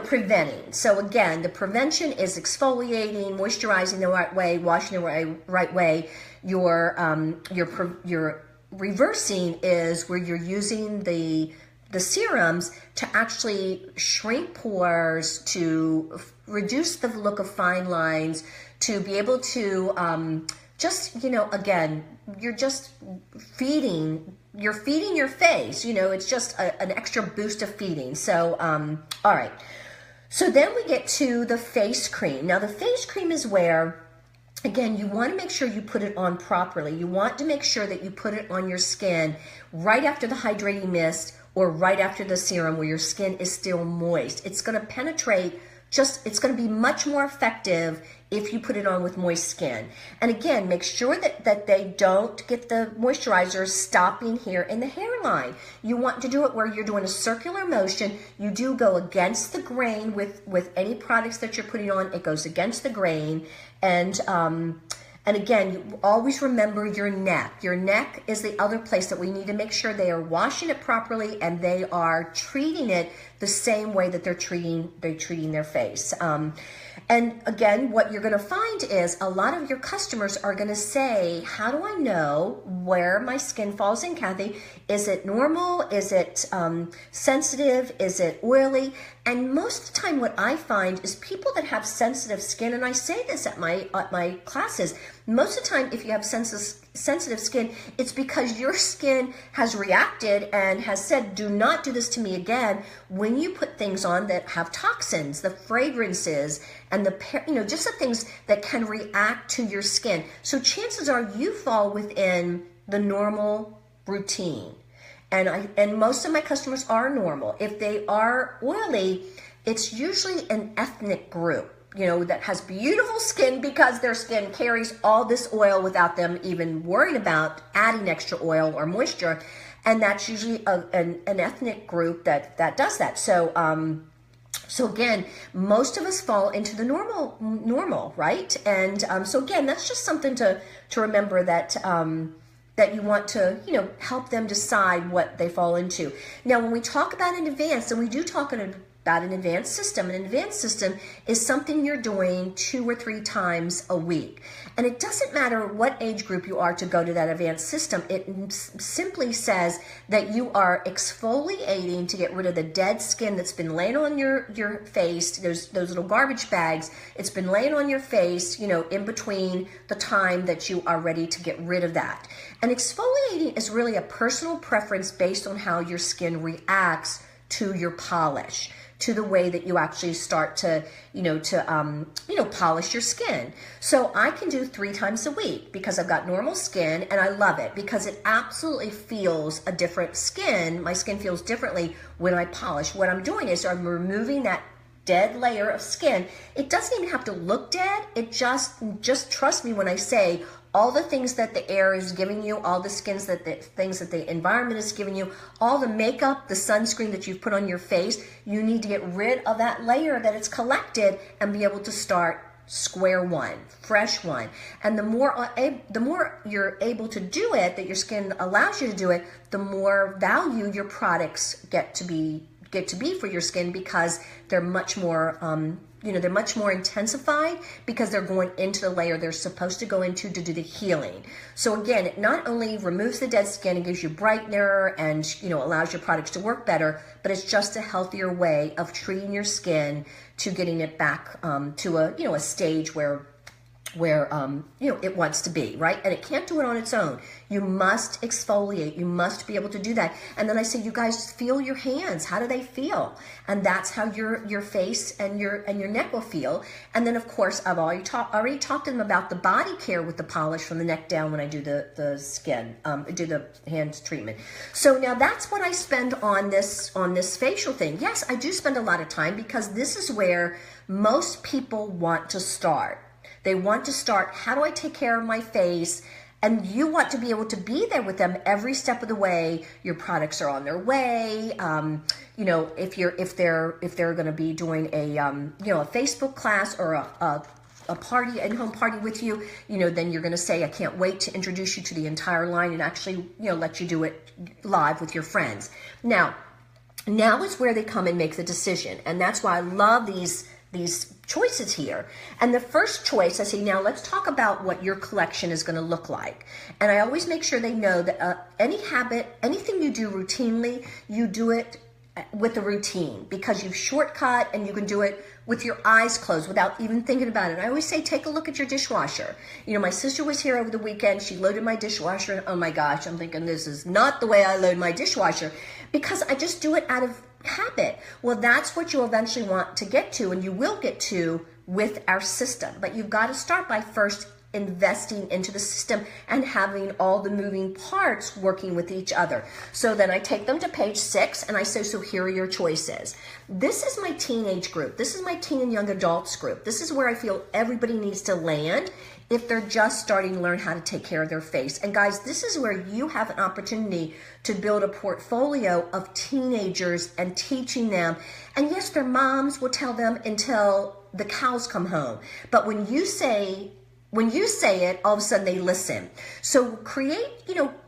S1: preventing. So again, the prevention is exfoliating, moisturizing the right way, washing the right way. Your reversing is where you're using the serums to actually shrink pores, to reduce the look of fine lines, to be able to just, you know, again, you're just feeding, you're feeding your face, you know, it's just an extra boost of feeding. So, all right. So then we get to the face cream. Now the face cream is where, again, you want to make sure you put it on properly. You want to make sure that you put it on your skin right after the hydrating mist or right after the serum where your skin is still moist. It's going to penetrate, it's going to be much more effective if you put it on with moist skin. And again, make sure that they don't get the moisturizer stopping here in the hairline. You want to do it where you're doing a circular motion. You do go against the grain with any products that you're putting on. It goes against the grain. And again, you always remember your neck. Your neck is the other place that we need to make sure they are washing it properly and they are treating it the same way that they're treating their face. And again, what you're going to find is a lot of your customers are going to say, how do I know where my skin falls in, Kathy? Is it normal? Is it sensitive? Is it oily? And most of the time what I find is people that have sensitive skin, and I say this at my classes, most of the time if you have sensitive skin, it's because your skin has reacted and has said, do not do this to me again. When you put things on that have toxins, the fragrances, and just the things that can react to your skin. So chances are you fall within the normal routine. And most of my customers are normal. If they are oily, it's usually an ethnic group, you know, that has beautiful skin because their skin carries all this oil without them even worrying about adding extra oil or moisture. And that's usually an ethnic group that does that. So again, most of us fall into the normal, right? And so again, that's just something to remember that that you want to, you know, help them decide what they fall into. Now, when we talk about an advanced, and we do talk about an advanced system, an advanced system is something you're doing 2 or 3 times a week. And it doesn't matter what age group you are to go to that advanced system. It simply says that you are exfoliating to get rid of the dead skin that's been laying on your face. There's those little garbage bags. It's been laying on your face, you know, in between the time that you are ready to get rid of that. And exfoliating is really a personal preference based on how your skin reacts to your polish, to the way that you actually start to, polish your skin. So I can do 3 times a week because I've got normal skin and I love it because it absolutely feels a different skin. My skin feels differently when I polish. What I'm doing is I'm removing that dead layer of skin. It doesn't even have to look dead. It just trust me when I say all the things that the air is giving you, all the things that the environment is giving you, all the makeup, the sunscreen that you've put on your face, you need to get rid of that layer that it's collected and be able to start square one, fresh one. And the more you're able to do it, that your skin allows you to do it, the more value your products get to be for your skin because they're much more they're much more intensified because they're going into the layer they're supposed to go into to do the healing. So again, it not only removes the dead skin and gives you brightener and allows your products to work better, but it's just a healthier way of treating your skin to getting it back to a stage where it wants to be, right? And it can't do it on its own. You must exfoliate. You must be able to do that. And then I say, you guys feel your hands. How do they feel? And that's how your face and your neck will feel. And then of course, I've already talked to them about the body care with the polish from the neck down when I do the skin, do the hand treatment. So now that's what I spend on this facial thing. Yes, I do spend a lot of time because this is where most people want to start. They want to start, how do I take care of my face? And you want to be able to be there with them every step of the way. Your products are on their way. If they're going to be doing a Facebook class or a party, in-home party with you, then you're going to say, I can't wait to introduce you to the entire line and actually, let you do it live with your friends. Now is where they come and make the decision. And that's why I love these choices here. And the first choice, I say, now let's talk about what your collection is going to look like. And I always make sure they know that anything you do routinely, you do it with a routine, because you've shortcut and you can do it with your eyes closed without even thinking about it. I always say, take a look at your dishwasher. You know, my sister was here over the weekend. She loaded my dishwasher, and oh my gosh, I'm thinking this is not the way I load my dishwasher, because I just do it out of habit. Well, that's what you'll eventually want to get to, and you will get to with our system. But you've got to start by first investing into the system and having all the moving parts working with each other. So then I take them to page 6 and I say, so here are your choices. This is my teenage group. This is my teen and young adults group. This is where I feel everybody needs to land if they're just starting to learn how to take care of their face. And guys, this is where you have an opportunity to build a portfolio of teenagers and teaching them. And yes, their moms will tell them until the cows come home. But when you say it, all of a sudden they listen. So create,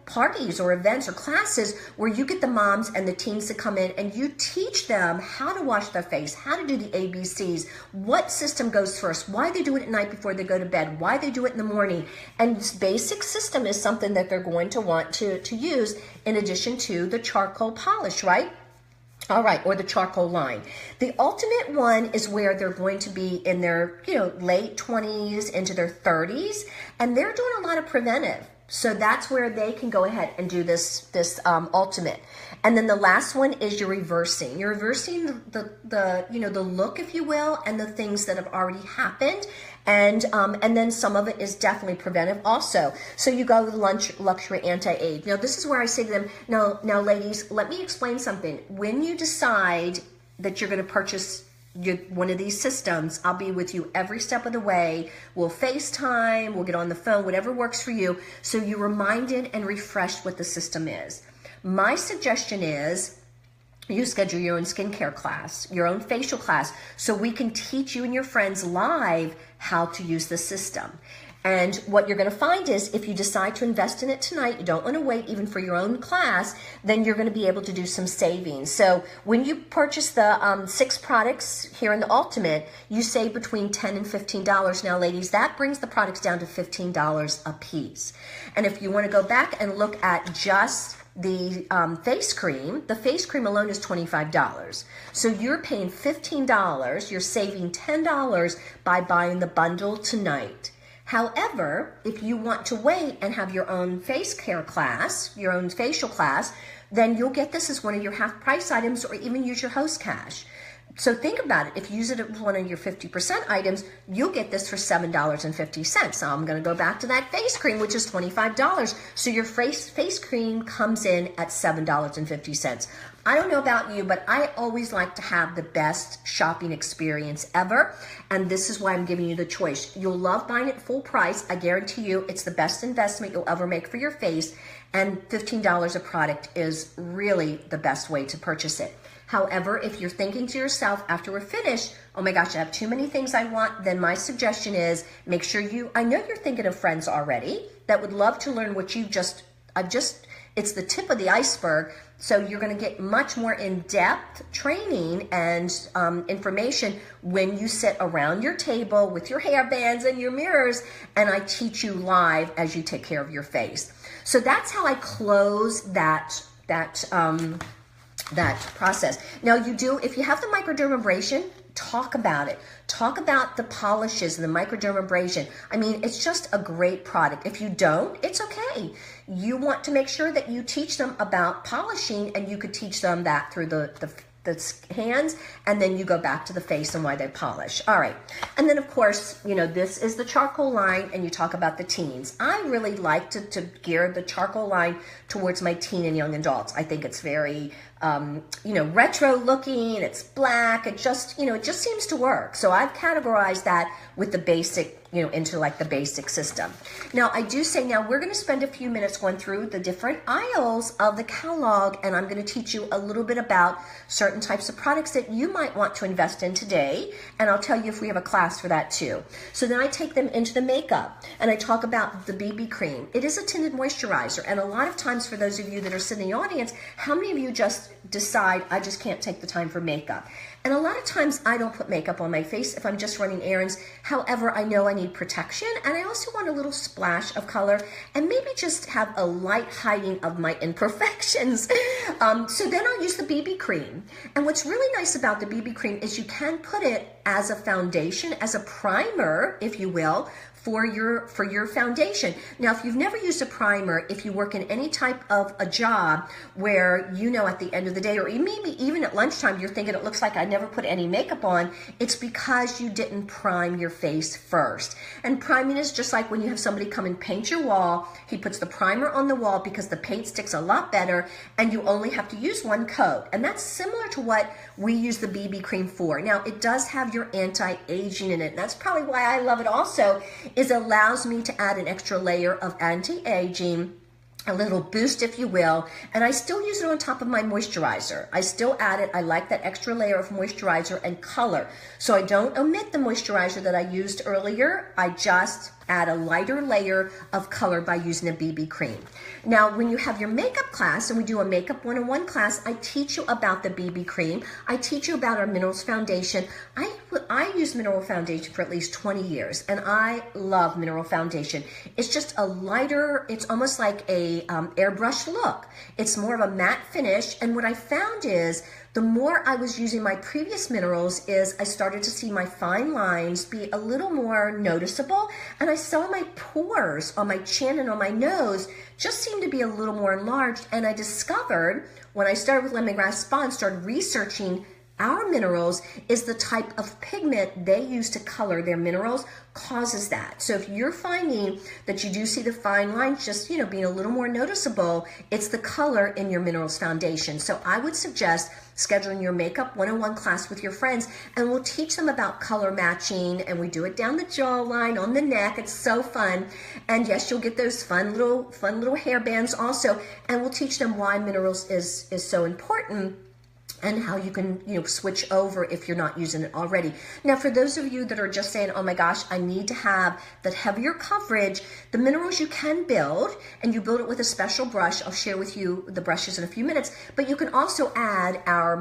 S1: parties or events or classes where you get the moms and the teens to come in and you teach them how to wash their face, how to do the ABCs, what system goes first, why they do it at night before they go to bed, why they do it in the morning. And this basic system is something that they're going to want to use in addition to the charcoal polish, right? All right, or the charcoal line. The ultimate one is where they're going to be in their, late 20s into their 30s, and they're doing a lot of preventive. So that's where they can go ahead and do this ultimate. And then the last one is you're reversing. You're reversing the look, if you will, and the things that have already happened. And then some of it is definitely preventive also. So you go with luxury anti-age. Now this is where I say to them, now ladies, let me explain something. When you decide that you're going to purchase one of these systems, I'll be with you every step of the way. We'll FaceTime, we'll get on the phone, whatever works for you, so you're reminded and refreshed what the system is. My suggestion is you schedule your own skincare class, your own facial class, so we can teach you and your friends live how to use the system. And what you're going to find is if you decide to invest in it tonight, you don't want to wait even for your own class, then you're going to be able to do some savings. So when you purchase the 6 products here in the Ultimate, you save between $10 and $15. Now, ladies, that brings the products down to $15 a piece. And if you want to go back and look at just the face cream alone is $25. So you're paying $15, you're saving $10 by buying the bundle tonight. However, if you want to wait and have your own face care class, your own facial class, then you'll get this as one of your half price items or even use your host cash. So think about it. If you use it as one of your 50% items, you'll get this for $7.50. So I'm going to go back to that face cream, which is $25. So your face cream comes in at $7.50. I don't know about you, but I always like to have the best shopping experience ever. And this is why I'm giving you the choice. You'll love buying it full price. I guarantee you it's the best investment you'll ever make for your face. And $15 a product is really the best way to purchase it. However, if you're thinking to yourself after we're finished, oh my gosh, I have too many things I want, then my suggestion is make sure I know you're thinking of friends already that would love to learn what it's the tip of the iceberg. So you're going to get much more in-depth training and information when you sit around your table with your hair bands and your mirrors, and I teach you live as you take care of your face. So that's how I close that process. Now if you have the microdermabrasion, talk about it. Talk about the polishes and the microdermabrasion. I mean, it's just a great product. If you don't, it's okay. You want to make sure that you teach them about polishing, and you could teach them that through the hands, and then you go back to the face and why they polish. All right. And then, of course, this is the charcoal line, and you talk about the teens. I really like to gear the charcoal line towards my teen and young adults. I think it's very, retro looking. It's black. It just seems to work. So I've categorized that with the basic, into like the basic system. Now, I do say now we're going to spend a few minutes going through the different aisles of the catalog, and I'm going to teach you a little bit about certain types of products that you might want to invest in today, and I'll tell you if we have a class for that too. So then I take them into the makeup, and I talk about the BB cream. It is a tinted moisturizer, and a lot of times for those of you that are sitting in the audience, how many of you just decide, I just can't take the time for makeup? And a lot of times I don't put makeup on my face if I'm just running errands. However, I know I need protection, and I also want a little splash of color and maybe just have a light hiding of my imperfections. So then I'll use the BB cream. And what's really nice about the BB cream is you can put it as a foundation, as a primer, if you will, for your foundation. Now, if you've never used a primer, if you work in any type of a job where you know at the end of the day, or maybe even at lunchtime, you're thinking it looks like I never put any makeup on, it's because you didn't prime your face first. And priming is just like when you have somebody come and paint your wall. He puts the primer on the wall because the paint sticks a lot better, and you only have to use one coat. And that's similar to what we use the BB cream for. Now, it does have your anti-aging in it, and that's probably why I love it also, is it allows me to add an extra layer of anti-aging, a little boost, if you will, and I still use it on top of my moisturizer. I still add it. I like that extra layer of moisturizer and color. So I don't omit the moisturizer that I used earlier. I just add a lighter layer of color by using a BB cream. Now, when you have your makeup class, and we do a Makeup 101 class, I teach you about the BB cream. I teach you about our Minerals Foundation. I use Mineral Foundation for at least 20 years, and I love Mineral Foundation. It's just a lighter, it's almost like a airbrush look. It's more of a matte finish, and what I found is the more I was using my previous minerals is I started to see my fine lines be a little more noticeable, and I saw my pores on my chin and on my nose just seemed to be a little more enlarged. And I discovered when I started with Lemongrass Spa and started researching our minerals is the type of pigment they use to color their minerals causes that. So if you're finding that you do see the fine lines just, being a little more noticeable, it's the color in your Minerals Foundation. So I would suggest scheduling your Makeup 101 class with your friends, and we'll teach them about color matching, and we do it down the jawline, on the neck. It's so fun. And yes, you'll get those fun little hair bands also, and we'll teach them why minerals is so important, and how you can, switch over if you're not using it already. Now, for those of you that are just saying, oh my gosh, I need to have that heavier coverage, the minerals you can build, and you build it with a special brush. I'll share with you the brushes in a few minutes, but you can also add our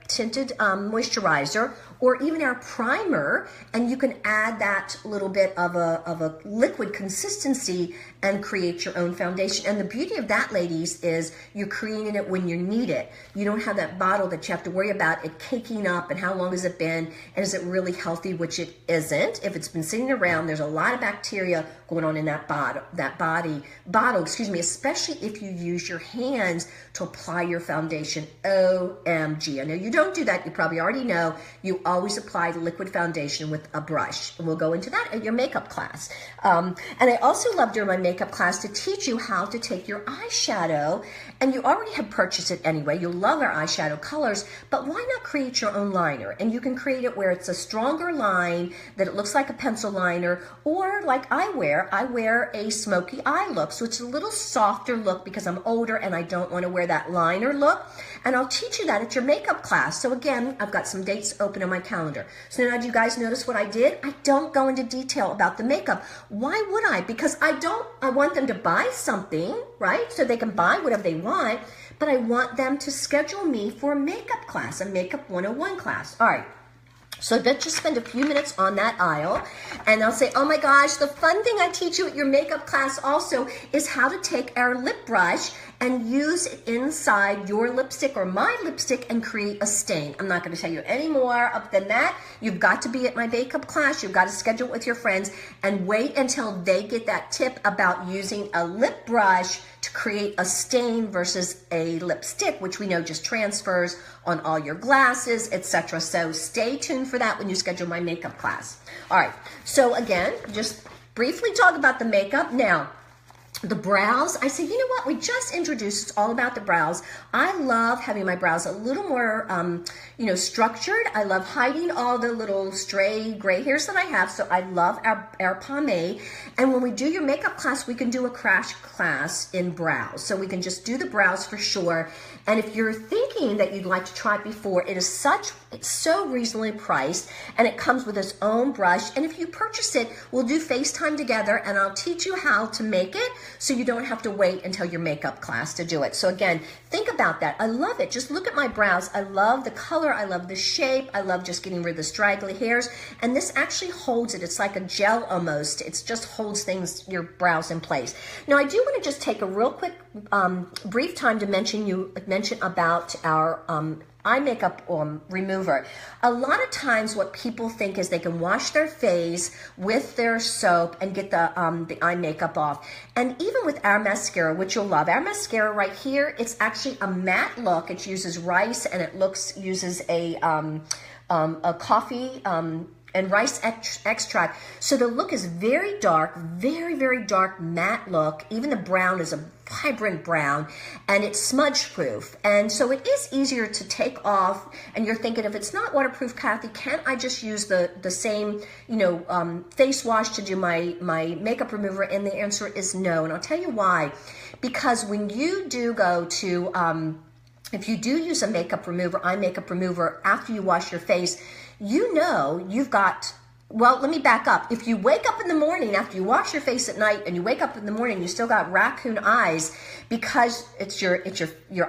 S1: tinted moisturizer, or even our primer, and you can add that little bit of a liquid consistency and create your own foundation. And the beauty of that, ladies, is you're creating it when you need it. You don't have that bottle that you have to worry about it caking up and how long has it been and is it really healthy, which it isn't. If it's been sitting around, there's a lot of bacteria going on in that bottle, especially if you use your hands to apply your foundation. OMG. I know you don't do that. You probably already know. You always apply liquid foundation with a brush. And we'll go into that at your makeup class. And I also love during my makeup class to teach you how to take your eyeshadow, and you already have purchased it anyway. You'll love our eyeshadow colors, but why not create your own liner? And you can create it where it's a stronger line, that it looks like a pencil liner, or like I wear a smoky eye look. So it's a little softer look because I'm older and I don't want to wear that liner look. And I'll teach you that at your makeup class. So again, I've got some dates open on my calendar. So now, do you guys notice what I did? I don't go into detail about the makeup. Why would I? Because I want them to buy something, right? So they can buy whatever they want, but I want them to schedule me for a makeup class, a Makeup 101 class. All right. So let's just spend a few minutes on that aisle, and I'll say, oh my gosh, the fun thing I teach you at your makeup class also is how to take our lip brush and use it inside your lipstick or my lipstick and create a stain. I'm not going to tell you any more up than that. You've got to be at my makeup class. You've got to schedule it with your friends and wait until they get that tip about using a lip brush to create a stain versus a lipstick, which we know just transfers on all your glasses, etc. So stay tuned for that when you schedule my makeup class. All right, so again, just briefly talk about the makeup. Now, the brows, I said, you know what, we just introduced, it's all about the brows. I love having my brows a little more, structured. I love hiding all the little stray gray hairs that I have, so I love our pomade. And when we do your makeup class, we can do a crash class in brows. So we can just do the brows for sure. And if you're thinking that you'd like to try it before, it's so reasonably priced, and it comes with its own brush. And if you purchase it, we'll do FaceTime together, and I'll teach you how to make it. so you don't have to wait until your makeup class to do it. So again, think about that. I love it. Just look at my brows. I love the color. I love the shape. I love just getting rid of the straggly hairs. And this actually holds it. It's like a gel almost. It just holds things, your brows in place. Now I do want to just take a real quick, brief time to mention about our eye makeup remover. A lot of times what people think is they can wash their face with their soap and get the eye makeup off. And even with our mascara, which you'll love, our mascara right here, it's actually a matte look. It uses rice and it uses a coffee and rice extract. So the look is very dark, very, very dark matte look. Even the brown is a vibrant brown, and it's smudge proof. And so it is easier to take off, and you're thinking, if it's not waterproof, Kathy, can't I just use the same, face wash to do my makeup remover? And the answer is no. And I'll tell you why. Because when you do go to, if you do use a makeup remover, eye makeup remover, after you wash your face, you've got, well, let me back up. If you wake up in the morning after you wash your face at night and you wake up in the morning, you still got raccoon eyes because it's your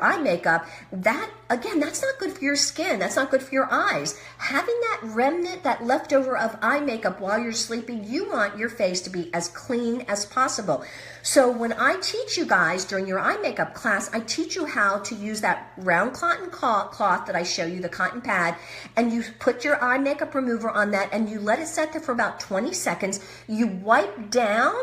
S1: eye makeup, that's not good for your skin. That's not good for your eyes. Having that remnant, that leftover of eye makeup while you're sleeping, you want your face to be as clean as possible. So when I teach you guys during your eye makeup class, I teach you how to use that round cotton cloth that I show you, the cotton pad, and you put your eye makeup remover on that and you let it set there for about 20 seconds. You wipe down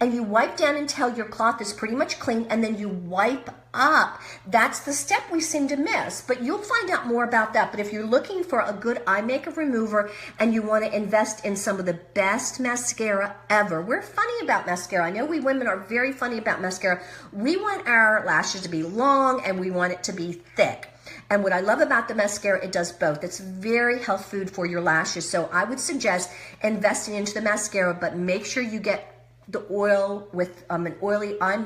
S1: until your cloth is pretty much clean, and then you wipe up. That's the step we seem to miss, but you'll find out more about that. But if you're looking for a good eye makeup remover and you want to invest in some of the best mascara ever, we're funny about mascara. I know we women are very funny about mascara. We want our lashes to be long and we want it to be thick. And what I love about the mascara, it does both. It's very health food for your lashes. So I would suggest investing into the mascara, but make sure you get the oil with an oily eye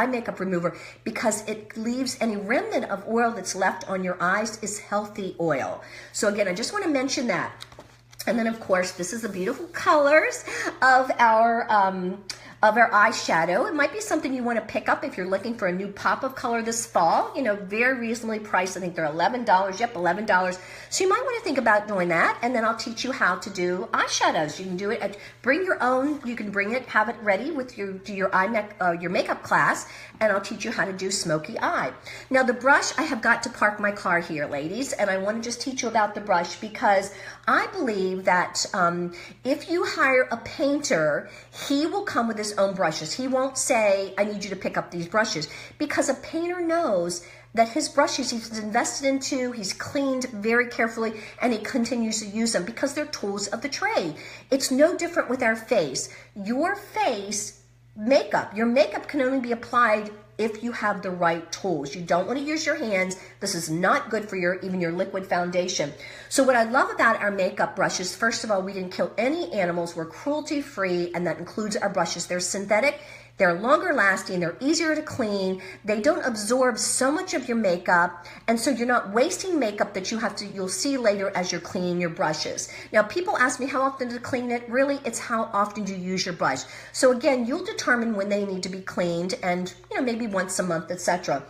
S1: makeup remover, because it leaves any remnant of oil that's left on your eyes is healthy oil. So again, I just want to mention that. And then of course, this is the beautiful colors of our eyeshadow. It might be something you want to pick up if you're looking for a new pop of color this fall. Very reasonably priced. I think they're $11. Yep, $11. So you might want to think about doing that. And then I'll teach you how to do eyeshadows. You can do it. Bring your own. You can bring it. Have it ready with your makeup class. And I'll teach you how to do smoky eye. Now the brush, I have got to park my car here, ladies, and I want to just teach you about the brush, because I believe that if you hire a painter, he will come with his own brushes. He won't say, I need you to pick up these brushes, because a painter knows that his brushes he's invested into, he's cleaned very carefully, and he continues to use them because they're tools of the trade. It's no different with our face. Your face makeup, your makeup can only be applied if you have the right tools. You don't want to use your hands. This is not good for even your liquid foundation. So what I love about our makeup brushes, first of all, we didn't kill any animals. We're cruelty free, and that includes our brushes. They're synthetic. They're longer lasting, they're easier to clean, they don't absorb so much of your makeup, and so you're not wasting makeup that you'll see later as you're cleaning your brushes. Now people ask me how often to clean it. Really, it's how often you use your brush. So again, you'll determine when they need to be cleaned, and maybe once a month, etc.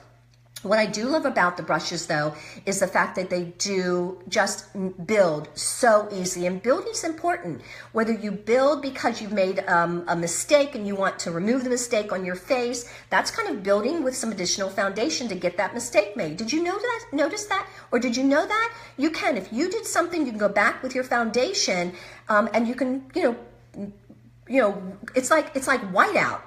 S1: What I do love about the brushes, though, is the fact that they do just build so easy. And building is important. Whether you build because you've made a mistake and you want to remove the mistake on your face, that's kind of building with some additional foundation to get that mistake made. Did you notice that? Or did you know that? You can. If you did something, you can go back with your foundation and you can, it's like whiteout,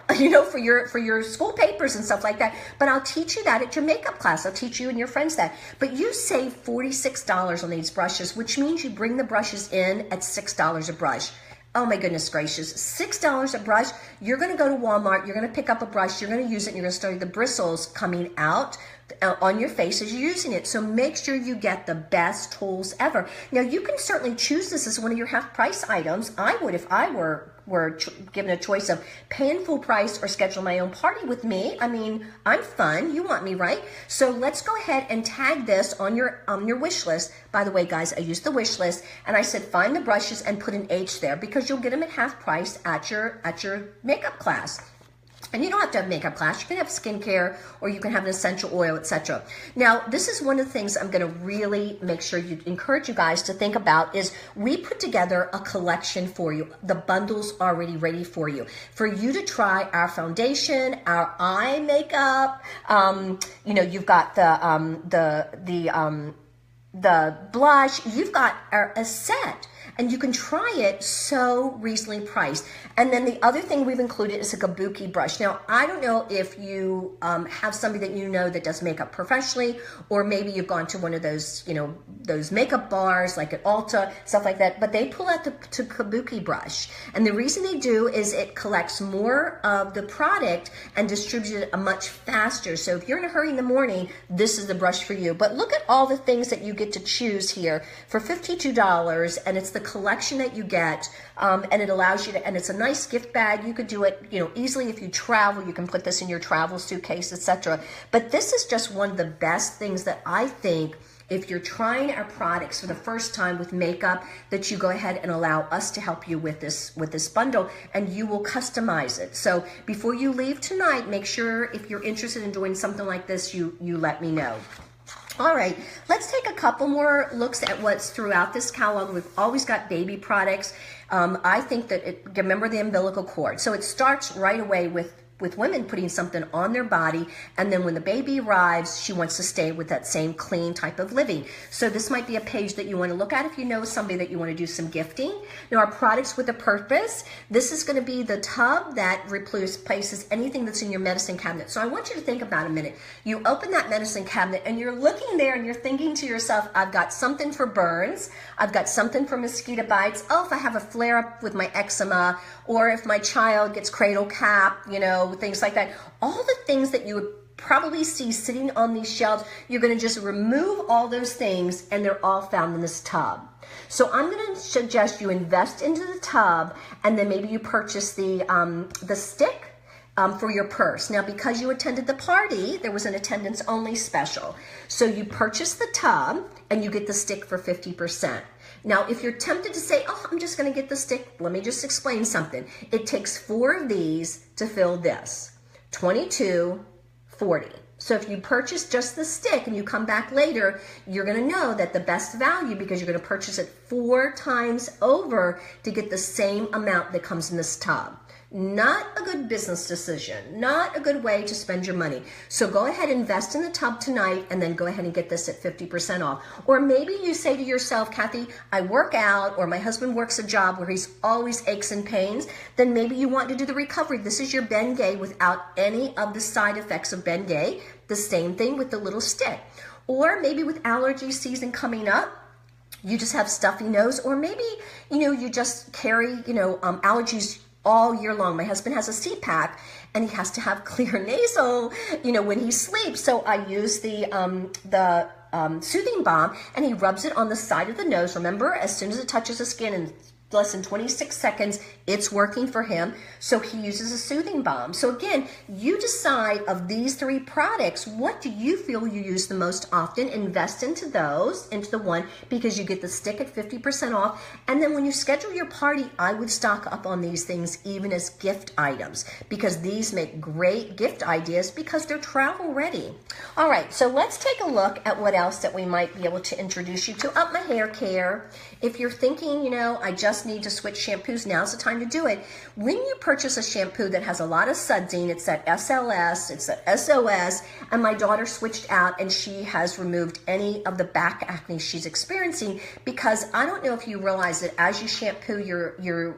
S1: for your school papers and stuff like that. But I'll teach you that at your makeup class. I'll teach you and your friends that. But you save $46 on these brushes, which means you bring the brushes in at $6 a brush. Oh my goodness gracious, $6 a brush. You're going to go to Walmart, you're going to pick up a brush, you're going to use it, and you're going to start the bristles coming out on your face as you're using it. So make sure you get the best tools ever. Now you can certainly choose this as one of your half price items. I would if I were given a choice of paying full price or schedule my own party with me. I mean, I'm fun. You want me, right? So let's go ahead and tag this on your wish list. By the way, guys, I used the wish list and I said find the brushes and put an H there because you'll get them at half price at your makeup class. And you don't have to have makeup class. You can have skincare, or you can have an essential oil, etc. Now, this is one of the things I'm going to really make sure you encourage you guys to think about is we put together a collection for you. The bundle's already ready for you to try our foundation, our eye makeup. You know, you've got the blush. You've got a set. And you can try it so reasonably priced. And then the other thing we've included is a kabuki brush. Now, I don't know if you have somebody that you know that does makeup professionally, or maybe you've gone to one of those, you know, those makeup bars like at Ulta, stuff like that, but they pull out the kabuki brush. And the reason they do is it collects more of the product and distributes it much faster. So if you're in a hurry in the morning, this is the brush for you. But look at all the things that you get to choose here for $52, and it's the collection that you get, and it allows you to, and it's a nice gift bag. You could do it, you know, easily if you travel. You can put this in your travel suitcase, etc. But this is just one of the best things that I think, if you're trying our products for the first time with makeup, that you go ahead and allow us to help you with this bundle, and you will customize it. So before you leave tonight, make sure if you're interested in doing something like this, you let me know. All right, let's take a couple more looks at what's throughout this catalog. We've always got baby products. I think that remember the umbilical cord. So it starts right away with women putting something on their body, and then when the baby arrives, she wants to stay with that same clean type of living. So this might be a page that you want to look at if you know somebody that you want to do some gifting. Now, our products with a purpose. This is going to be the tub that replaces anything that's in your medicine cabinet. So I want you to think about a minute. You open that medicine cabinet and you're looking there and you're thinking to yourself, I've got something for burns. I've got something for mosquito bites. Oh, if I have a flare up with my eczema, or if my child gets cradle cap, you know, things like that. All the things that you would probably see sitting on these shelves, you're going to just remove all those things, and they're all found in this tub. So I'm going to suggest you invest into the tub, and then maybe you purchase the stick for your purse. Now, because you attended the party, there was an attendance only special. So you purchase the tub and you get the stick for 50%. Now, if you're tempted to say, oh, I'm just going to get the stick, let me just explain something. It takes 4 of these to fill this, 22, 40. So if you purchase just the stick and you come back later, you're going to know that the best value, because you're going to purchase it 4 times over to get the same amount that comes in this tub. Not a good business decision, not a good way to spend your money. So go ahead, invest in the tub tonight, and then go ahead and get this at 50% off. Or maybe you say to yourself, Kathy, I work out, or my husband works a job where he's always aches and pains. Then maybe you want to do the recovery. This is your Bengay without any of the side effects of Bengay. The same thing with the little stick. Or maybe with allergy season coming up, you just have stuffy nose, or maybe, you know, you just carry, you know, allergies all year long. My husband has a CPAP and he has to have clear nasal, you know, when he sleeps. So I use the soothing balm, and he rubs it on the side of the nose. Remember, as soon as it touches the skin in less than 26 seconds, it's working for him. So he uses a soothing balm. So again, you decide of these 3 products, what do you feel you use the most often? Invest into those, into the one, because you get the stick at 50% off. And then when you schedule your party, I would stock up on these things even as gift items, because these make great gift ideas because they're travel ready. All right, so let's take a look at what else that we might be able to introduce you to. Up My Hair Care. If you're thinking, you know, I just need to switch shampoos, now's the time to do it. When you purchase a shampoo that has a lot of sudsing, it's that SLS, it's that SOS, and my daughter switched out and she has removed any of the back acne she's experiencing, because I don't know if you realize that as you shampoo your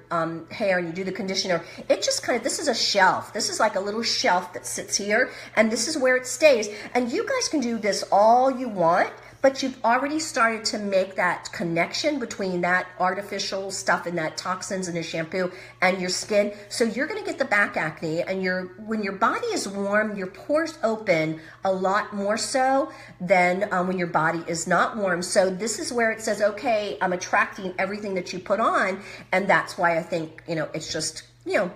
S1: hair and you do the conditioner, it just kind of, this is a shelf. This is like a little shelf that sits here, and this is where it stays. And you guys can do this all you want, but you've already started to make that connection between that artificial stuff and that toxins in the shampoo and your skin. So you're going to get the back acne, and when your body is warm, your pores open a lot more so than when your body is not warm. So this is where it says, okay, I'm attracting everything that you put on. And that's why I think, you know, it's just, you know,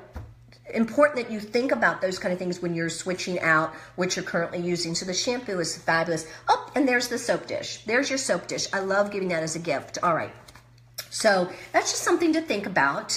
S1: important that you think about those kind of things when you're switching out what you're currently using. So the shampoo is fabulous. Oh, and there's the soap dish. There's your soap dish. I love giving that as a gift. All right. So that's just something to think about.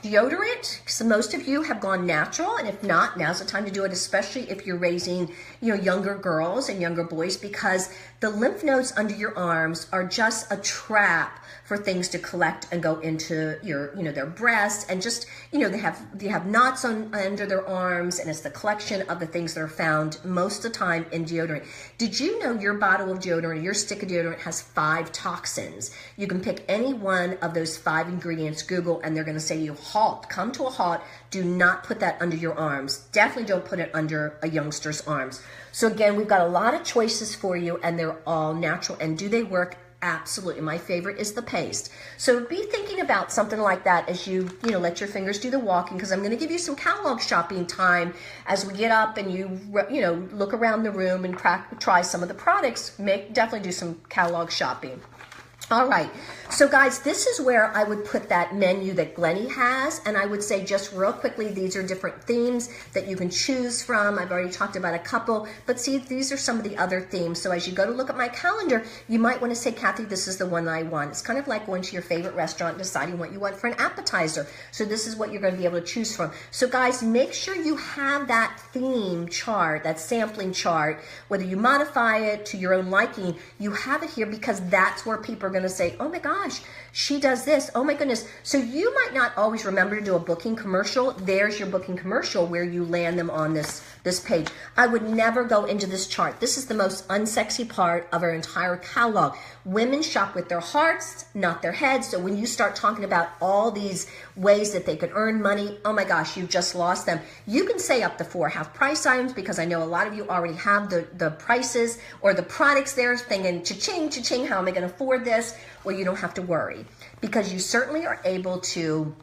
S1: Deodorant, so most of you have gone natural, and if not, now's the time to do it, especially if you're raising, younger girls and younger boys, because the lymph nodes under your arms are just a trap for things to collect and go into your, their breasts, and just, they have knots under their arms, and it's the collection of the things that are found most of the time in deodorant. Did you know your bottle of deodorant, your stick of deodorant has 5 toxins? You can pick any one of those 5 ingredients, Google, and they're going to say to you, halt, come to a halt. Do not put that under your arms. Definitely don't put it under a youngster's arms. So again, we've got a lot of choices for you, and they're all natural. And do they work? Absolutely. My favorite is the paste. So be thinking about something like that as you, let your fingers do the walking, because I'm going to give you some catalog shopping time as we get up and you look around the room and try some of the products. Definitely do some catalog shopping. All right, so guys, this is where I would put that menu that Glennie has, and I would say just real quickly, these are different themes that you can choose from. I've already talked about a couple, but see, these are some of the other themes. So as you go to look at my calendar, you might want to say, Kathy, this is the one I want. It's kind of like going to your favorite restaurant and deciding what you want for an appetizer. So this is what you're going to be able to choose from. So guys, make sure you have that theme chart, that sampling chart, whether you modify it to your own liking, you have it here, because that's where people are going to say, oh my gosh, she does this, oh my goodness. So you might not always remember to do a booking commercial. There's your booking commercial where you land them on this page. I would never go into this chart. This is the most unsexy part of our entire catalog. Women shop with their hearts, not their heads. So when you start talking about all these ways that they could earn money, oh my gosh, you just lost them. You can say up to 4 half-price items, because I know a lot of you already have the prices or the products there, thinking, cha-ching, cha-ching, how am I going to afford this? Well, you don't have to worry, because you certainly are able to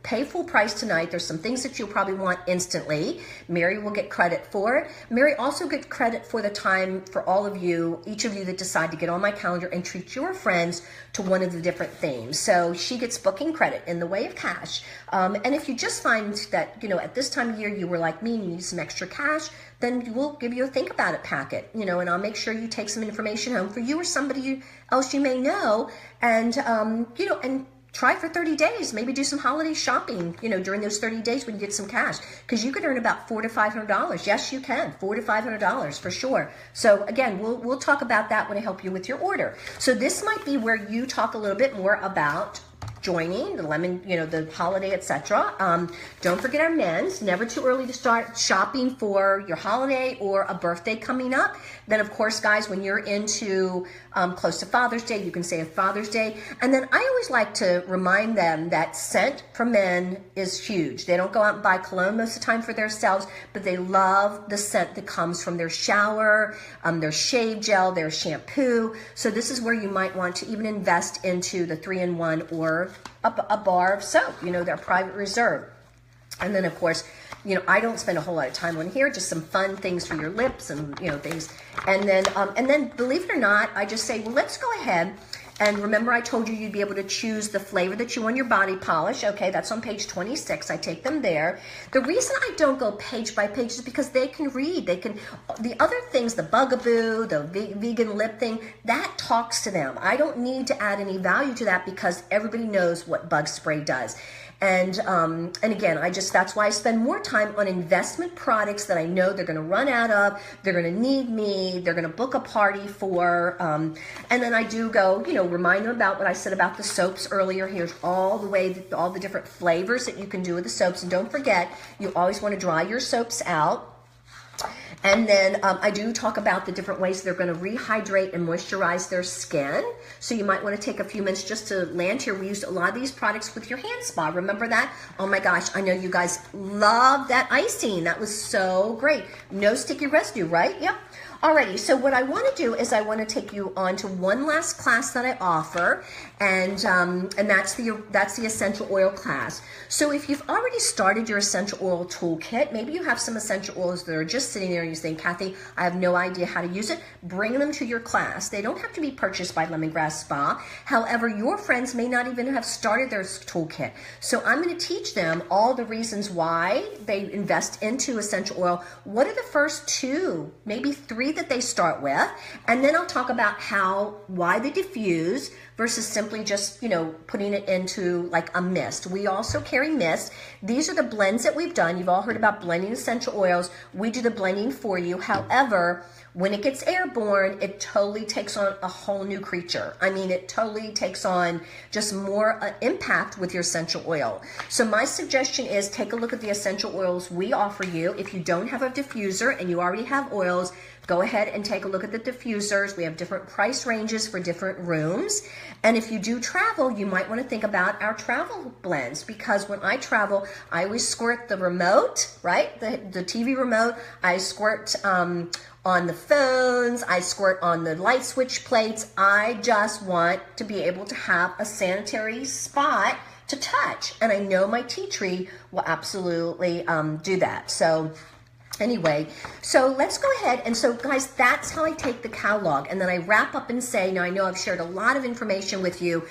S1: pay full price tonight. There's some things that you'll probably want instantly. Mary will get credit for it. Mary also gets credit for the time for all of you, each of you that decide to get on my calendar and treat your friends to one of the different themes. So she gets booking credit in the way of cash. And if you just find that, at this time of year, you were like me and you need some extra cash, then we'll give you a think about it packet, and I'll make sure you take some information home for you or somebody else you may know, and, and try for 30 days, maybe do some holiday shopping, during those 30 days when you get some cash, because you could earn about $400 to $500. Yes, you can, $400 to $500 for sure. So again, we'll talk about that when I help you with your order. So this might be where you talk a little bit more about joining the lemon, the holiday, etc. Don't forget our men's. Never too early to start shopping for your holiday or a birthday coming up. Then, of course, guys, when you're into close to Father's Day, you can say a Father's Day. And then I always like to remind them that scent for men is huge. They don't go out and buy cologne most of the time for themselves, but they love the scent that comes from their shower, their shave gel, their shampoo. So this is where you might want to even invest into the 3-in-1 or a bar of soap, their private reserve. And then, of course, I don't spend a whole lot of time on here, just some fun things for your lips and, things. And then, believe it or not, I just say, well, let's go ahead. And remember, I told you you'd be able to choose the flavor that you want your body polish. Okay, that's on page 26. I take them there. The reason I don't go page by page is because they can read. The other things, the Bugaboo, the vegan lip thing, that talks to them. I don't need to add any value to that because everybody knows what bug spray does. And again, that's why I spend more time on investment products that I know they're going to run out of, they're going to need me, they're going to book a party for, and then I do go, remind them about what I said about the soaps earlier. Here's all the different flavors that you can do with the soaps. And don't forget, you always want to dry your soaps out. And then I do talk about the different ways they're going to rehydrate and moisturize their skin. So you might want to take a few minutes just to land here. We used a lot of these products with your hand spa. Remember that? Oh my gosh, I know you guys love that icing. That was so great. No sticky residue, right? Yep. Alrighty, so what I want to do is I want to take you on to one last class that I offer, and that's the essential oil class. So if you've already started your essential oil toolkit, maybe you have some essential oils that are just sitting there and you think, Kathy, I have no idea how to use it, bring them to your class. They don't have to be purchased by Lemongrass Spa. However, your friends may not even have started their toolkit. So I'm going to teach them all the reasons why they invest into essential oil. What are the first 2, maybe 3 that they start with, and then I'll talk about why they diffuse versus simply just, putting it into like a mist. We also carry mist. These are the blends that we've done. You've all heard about blending essential oils. We do the blending for you. However, when it gets airborne, it totally takes on a whole new creature. I mean, it totally takes on just more impact with your essential oil. So my suggestion is take a look at the essential oils we offer you. If you don't have a diffuser and you already have oils, go ahead and take a look at the diffusers. We have different price ranges for different rooms. And if you do travel, you might want to think about our travel blends, because when I travel, I always squirt the remote, right? The TV remote. I squirt on the phones, I squirt on the light switch plates. I just want to be able to have a sanitary spot to touch. And I know my tea tree will absolutely do that. So anyway, so let's go ahead. And so guys, that's how I take the catalog. And then I wrap up and say, now I know I've shared a lot of information with you.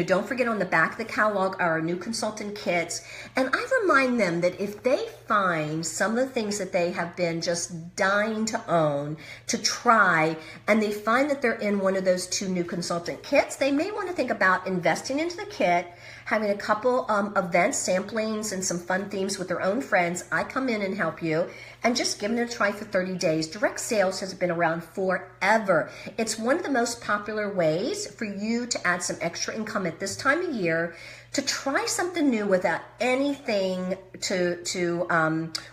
S1: Don't forget on the back of the catalog are our new consultant kits. And I remind them that if they find some of the things that they have been just dying to own, to try, and they find that they're in one of those 2 new consultant kits, they may want to think about investing into the kit, having a couple events, samplings, and some fun themes with their own friends. I come in and help you, and just giving it a try for 30 days. Direct sales has been around forever. It's one of the most popular ways for you to add some extra income at this time of year, to try something new without anything to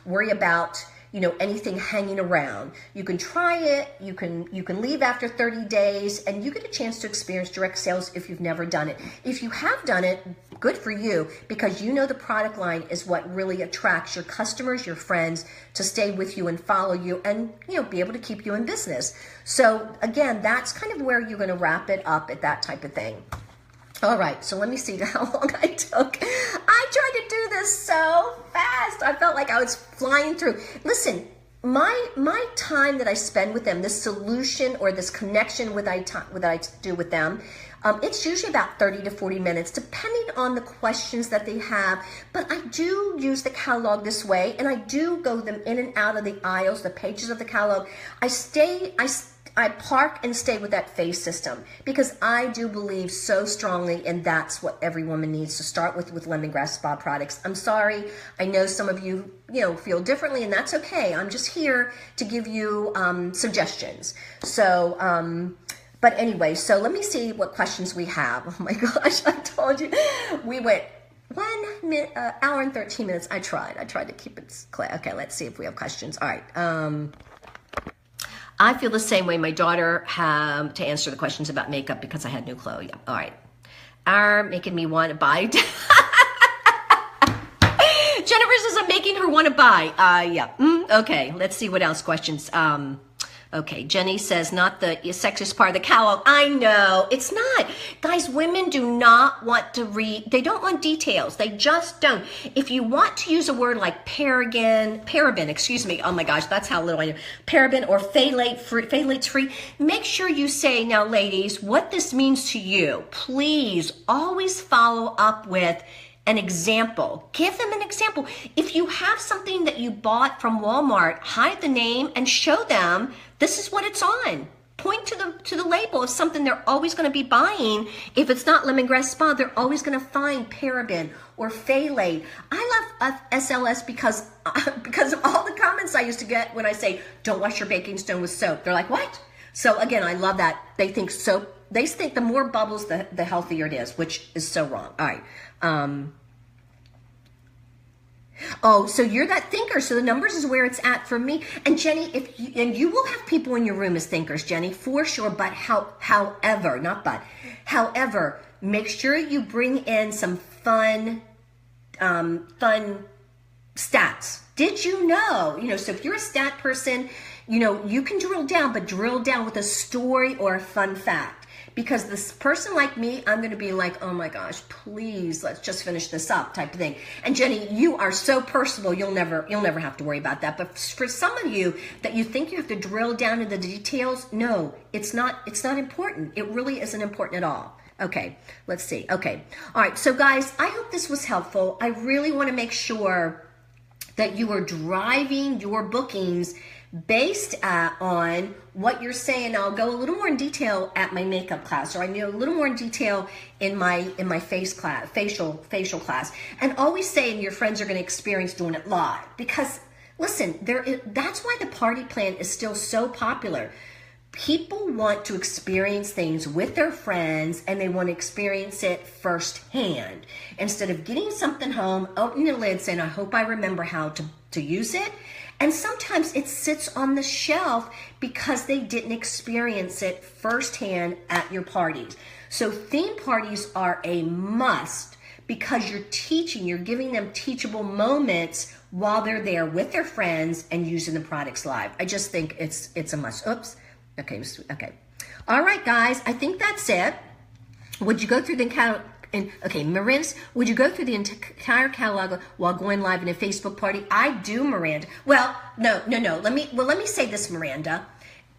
S1: worry about, anything hanging around. You can try it, you can leave after 30 days, and you get a chance to experience direct sales if you've never done it. If you have done it, good for you, because the product line is what really attracts your customers, your friends, to stay with you and follow you and, be able to keep you in business. So again, that's kind of where you're going to wrap it up at that type of thing. All right, so let me see how long I took. I tried to do this so fast. I felt like I was flying through. Listen, my time that I spend with them, this solution or this connection that I do with them, it's usually about 30 to 40 minutes, depending on the questions that they have. But I do use the catalog this way, and I do go them in and out of the aisles, the pages of the catalog. I park and stay with that phase system, because I do believe so strongly, and that's what every woman needs to start with lemongrass spa products. I'm sorry, I know some of you, feel differently, and that's okay. I'm just here to give you suggestions. So, but anyway, so let me see what questions we have. Oh my gosh, I told you, we went 1 minute, hour and 13 minutes. I tried to keep it clear. Okay, let's see if we have questions. All right. I feel the same way. My daughter had to answer the questions about makeup because I had no clue. Yeah. All right. Are making me want to buy. Jennifer says I'm making her want to buy. Yeah. Okay. Let's see what else questions. Okay, Jenny says, not the sexiest part of the catalog. I know, it's not. Guys, women do not want to read, they don't want details. They just don't. If you want to use a word like paraben, excuse me, oh my gosh, that's how little I know. Paraben or phthalates free, make sure you say, now ladies, what this means to you. Please always follow up with an example. Give them an example. If you have something that you bought from Walmart, hide the name and show them this is what it's on. Point to the label of something they're always going to be buying. If it's not Lemongrass Spa, they're always going to find paraben or phthalate. I love SLS because of all the comments I used to get when I say, don't wash your baking stone with soap. They're like, what? So again, I love that. They think the more bubbles, the healthier it is, which is so wrong. All right. Oh, so you're that thinker. So the numbers is where it's at for me. And Jenny, you will have people in your room as thinkers, Jenny, for sure. But however, make sure you bring in some fun stats. Did you know? So if you're a stat person, you can drill down, but drill down with a story or a fun fact. Because this person like me, I'm going to be like, oh my gosh, please, let's just finish this up type of thing. And Jenny, you are so personable, you'll never have to worry about that. But for some of you that you think you have to drill down into the details, no, it's not important. It really isn't important at all. Okay, let's see. Okay. All right. So guys, I hope this was helpful. I really want to make sure that you are driving your bookings based on what you're saying. I'll go a little more in detail at my makeup class, or I know a little more in detail in my facial class. And always saying your friends are going to experience doing it live, because listen, that's why the party plan is still so popular. People want to experience things with their friends, and they want to experience it firsthand instead of getting something home, opening the lid, saying, I hope I remember how to use it. And sometimes it sits on the shelf because they didn't experience it firsthand at your parties. So theme parties are a must, because you're giving them teachable moments while they're there with their friends and using the products live. I just think it's a must. Oops. Okay. All right, guys, I think that's it. Would you go through the catalog? Okay, Miranda, would you go through the entire catalog while going live in a Facebook party? I do, Miranda. Well, no. Let me say this, Miranda.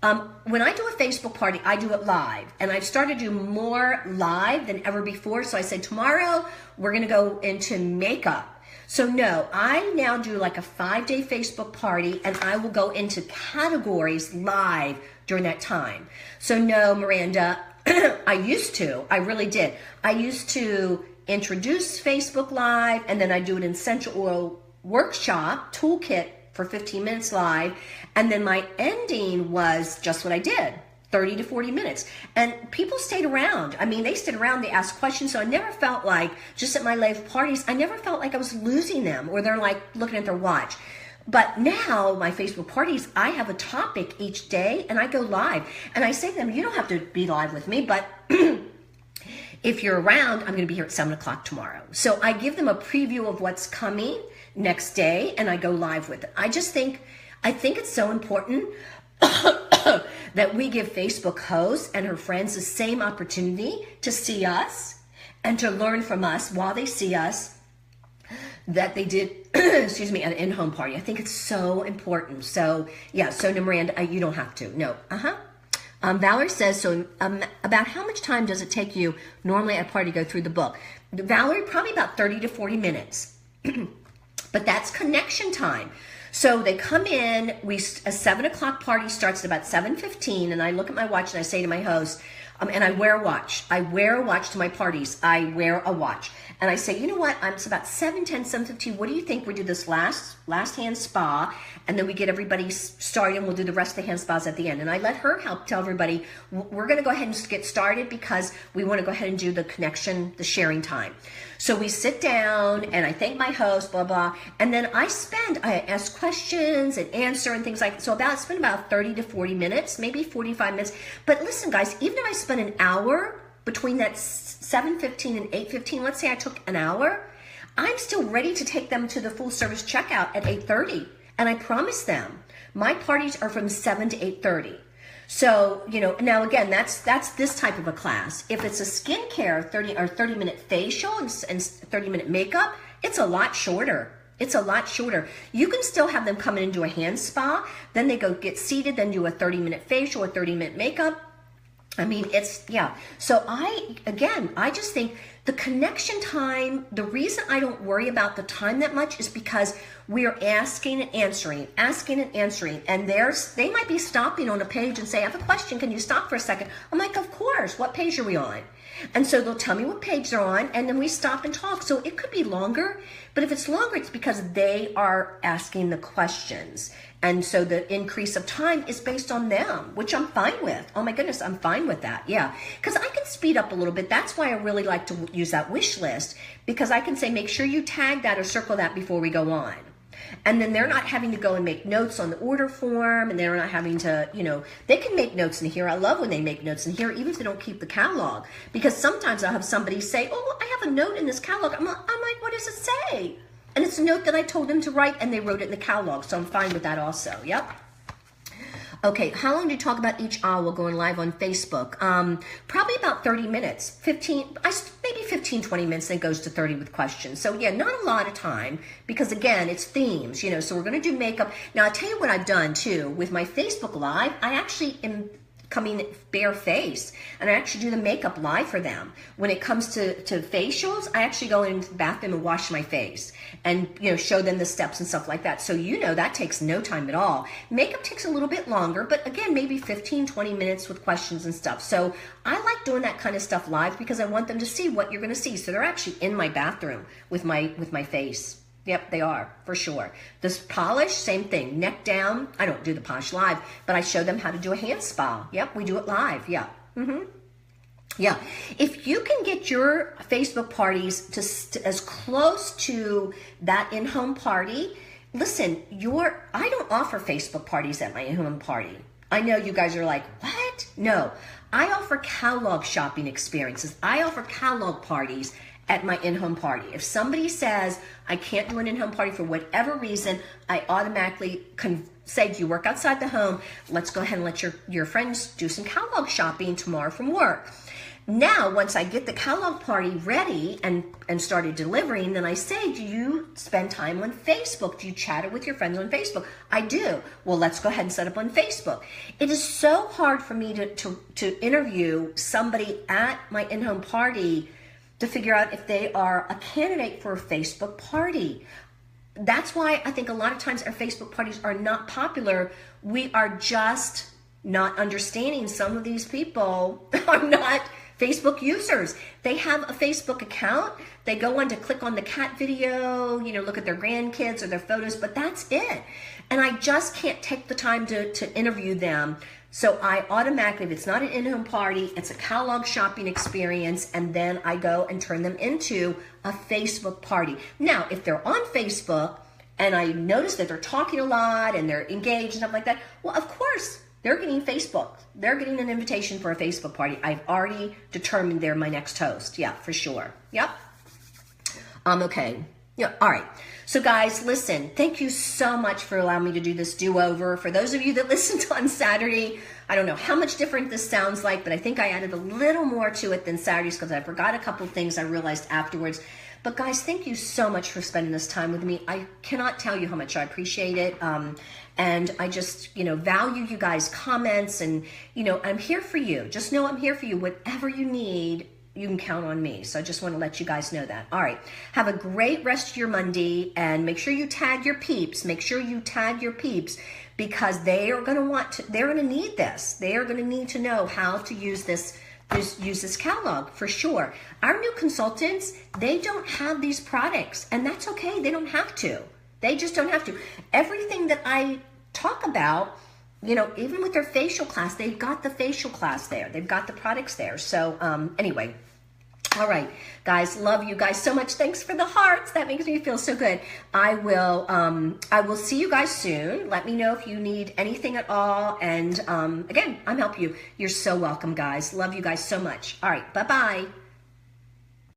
S1: When I do a Facebook party, I do it live, and I've started to do more live than ever before. So I said, tomorrow we're going to go into makeup. So no, I now do like a 5-day Facebook party, and I will go into categories live during that time. So no, Miranda, I really did. I used to introduce Facebook Live, and then I do an essential oil workshop toolkit for 15 minutes live. And then my ending was just what I did, 30 to 40 minutes. And people stayed around. I mean, they stayed around, they asked questions. So I never felt like, just at my live parties, I never felt like I was losing them, or they're like looking at their watch. But now, my Facebook parties, I have a topic each day, and I go live. And I say to them, you don't have to be live with me, but if you're around, I'm going to be here at 7 o'clock tomorrow. So I give them a preview of what's coming next day, and I go live with it. I think it's so important that we give Facebook hosts and her friends the same opportunity to see us and to learn from us while they see us that they did, excuse me, an in-home party. I think it's so important. So yeah, so no, Miranda, you don't have to. No, Valerie says, so about how much time does it take you normally at a party to go through the book? Valerie, probably about 30 to 40 minutes. But that's connection time. So they come in, a 7 o'clock party starts at about 7:15, and I look at my watch and I say to my host, and I wear a watch. I wear a watch to my parties. I wear a watch. And I say, you know what? It's about 7:10, 7:15. What do you think we do this last hand spa, and then we get everybody started, and we'll do the rest of the hand spas at the end. And I let her help tell everybody, we're going to go ahead and get started because we want to go ahead and do the connection, the sharing time. So we sit down, and I thank my host, blah, blah. And then I ask questions and answer and things like that. So I spend about 30 to 40 minutes, maybe 45 minutes. But listen, guys, even if I spend an hour between that 7:15 and 8:15, let's say I took an hour, I'm still ready to take them to the full service checkout at 8:30. And I promise them, my parties are from 7 to 8:30. So, now again, that's this type of a class. If it's a skincare 30-minute facial and 30-minute makeup, it's a lot shorter. It's a lot shorter. You can still have them come in and do a hand spa, then they go get seated, then do a 30-minute facial or 30-minute makeup. I mean, So I just think the connection time, the reason I don't worry about the time that much is because we're asking and answering. And they might be stopping on a page and say, I have a question. Can you stop for a second? I'm like, of course. What page are we on? And so they'll tell me what page they're on, and then we stop and talk. So it could be longer, but if it's longer, it's because they are asking the questions. And so the increase of time is based on them, which I'm fine with. Oh my goodness, I'm fine with that. Yeah, because I can speed up a little bit. That's why I really like to use that wish list, because I can say, make sure you tag that or circle that before we go on. And then they're not having to go and make notes on the order form, and they're not having to, they can make notes in here. I love when they make notes in here, even if they don't keep the catalog, because sometimes I'll have somebody say, oh, I have a note in this catalog. I'm like, what does it say? And it's a note that I told them to write, and they wrote it in the catalog, so I'm fine with that also. Yep. Okay, how long do you talk about each aisle while going live on Facebook? Probably about 30 minutes, maybe 15, 20 minutes, then it goes to 30 with questions. So yeah, not a lot of time, because again, it's themes, so we're gonna do makeup. Now, I'll tell you what I've done too. With my Facebook Live, I actually am coming bare face, and I actually do the makeup live for them. When it comes to facials, I actually go into the bathroom and wash my face and, you know, show them the steps and stuff like that. So, you know, that takes no time at all. Makeup takes a little bit longer, but again, maybe 15, 20 minutes with questions and stuff. So I like doing that kind of stuff live because I want them to see what you're going to see. So they're actually in my bathroom with my face. Yep, they are, for sure. This polish, same thing, neck down. I don't do the polish live, but I show them how to do a hand spa. Yep, we do it live, yeah. Yeah, if you can get your Facebook parties to as close to that in-home party, listen, I don't offer Facebook parties at my in-home party. I know you guys are like, what? No, I offer catalog shopping experiences. I offer catalog parties at my in-home party. If somebody says, I can't do an in-home party for whatever reason, I automatically say, do you work outside the home? Let's go ahead and let your friends do some catalog shopping tomorrow from work. Now, once I get the catalog party ready and started delivering, then I say, do you spend time on Facebook? Do you chat it with your friends on Facebook? I do. Well, let's go ahead and set up on Facebook. It is so hard for me to interview somebody at my in-home party to figure out if they are a candidate for a Facebook party. That's why I think a lot of times our Facebook parties are not popular. We are just not understanding some of these people are not Facebook users. They have a Facebook account. They go on to click on the cat video, you know, look at their grandkids or their photos, but that's it. And I just can't take the time to interview them. So I automatically, if it's not an in-home party, it's a catalog shopping experience, and then I go and turn them into a Facebook party. Now, if they're on Facebook and I notice that they're talking a lot and they're engaged and stuff like that, well, of course, they're getting Facebook. They're getting an invitation for a Facebook party. I've already determined they're my next host. Yeah, for sure. Yep. Okay. Yeah. All right. So guys, listen, thank you so much for allowing me to do this do-over. For those of you that listened on Saturday, I don't know how much different this sounds like, but I think I added a little more to it than Saturdays because I forgot a couple of things I realized afterwards. But guys, thank you so much for spending this time with me. I cannot tell you how much I appreciate it. And I just, you know, value you guys' comments, and, you know, I'm here for you. Just know I'm here for you. Whatever you need, you can count on me. So I just want to let you guys know that. All right. Have a great rest of your Monday, and make sure you tag your peeps. Make sure you tag your peeps, because they are going to they're going to need this. They are going to need to know how to use this catalog for sure. Our new consultants, they don't have these products, and that's okay. They don't have to. They just don't have to. Everything that I talk about, you know, even with their facial class, they've got the facial class there. They've got the products there. So anyway, all right, guys, love you guys so much. Thanks for the hearts. That makes me feel so good. I will see you guys soon. Let me know if you need anything at all. And again, I'm helping you. You're so welcome, guys. Love you guys so much. All right, bye-bye.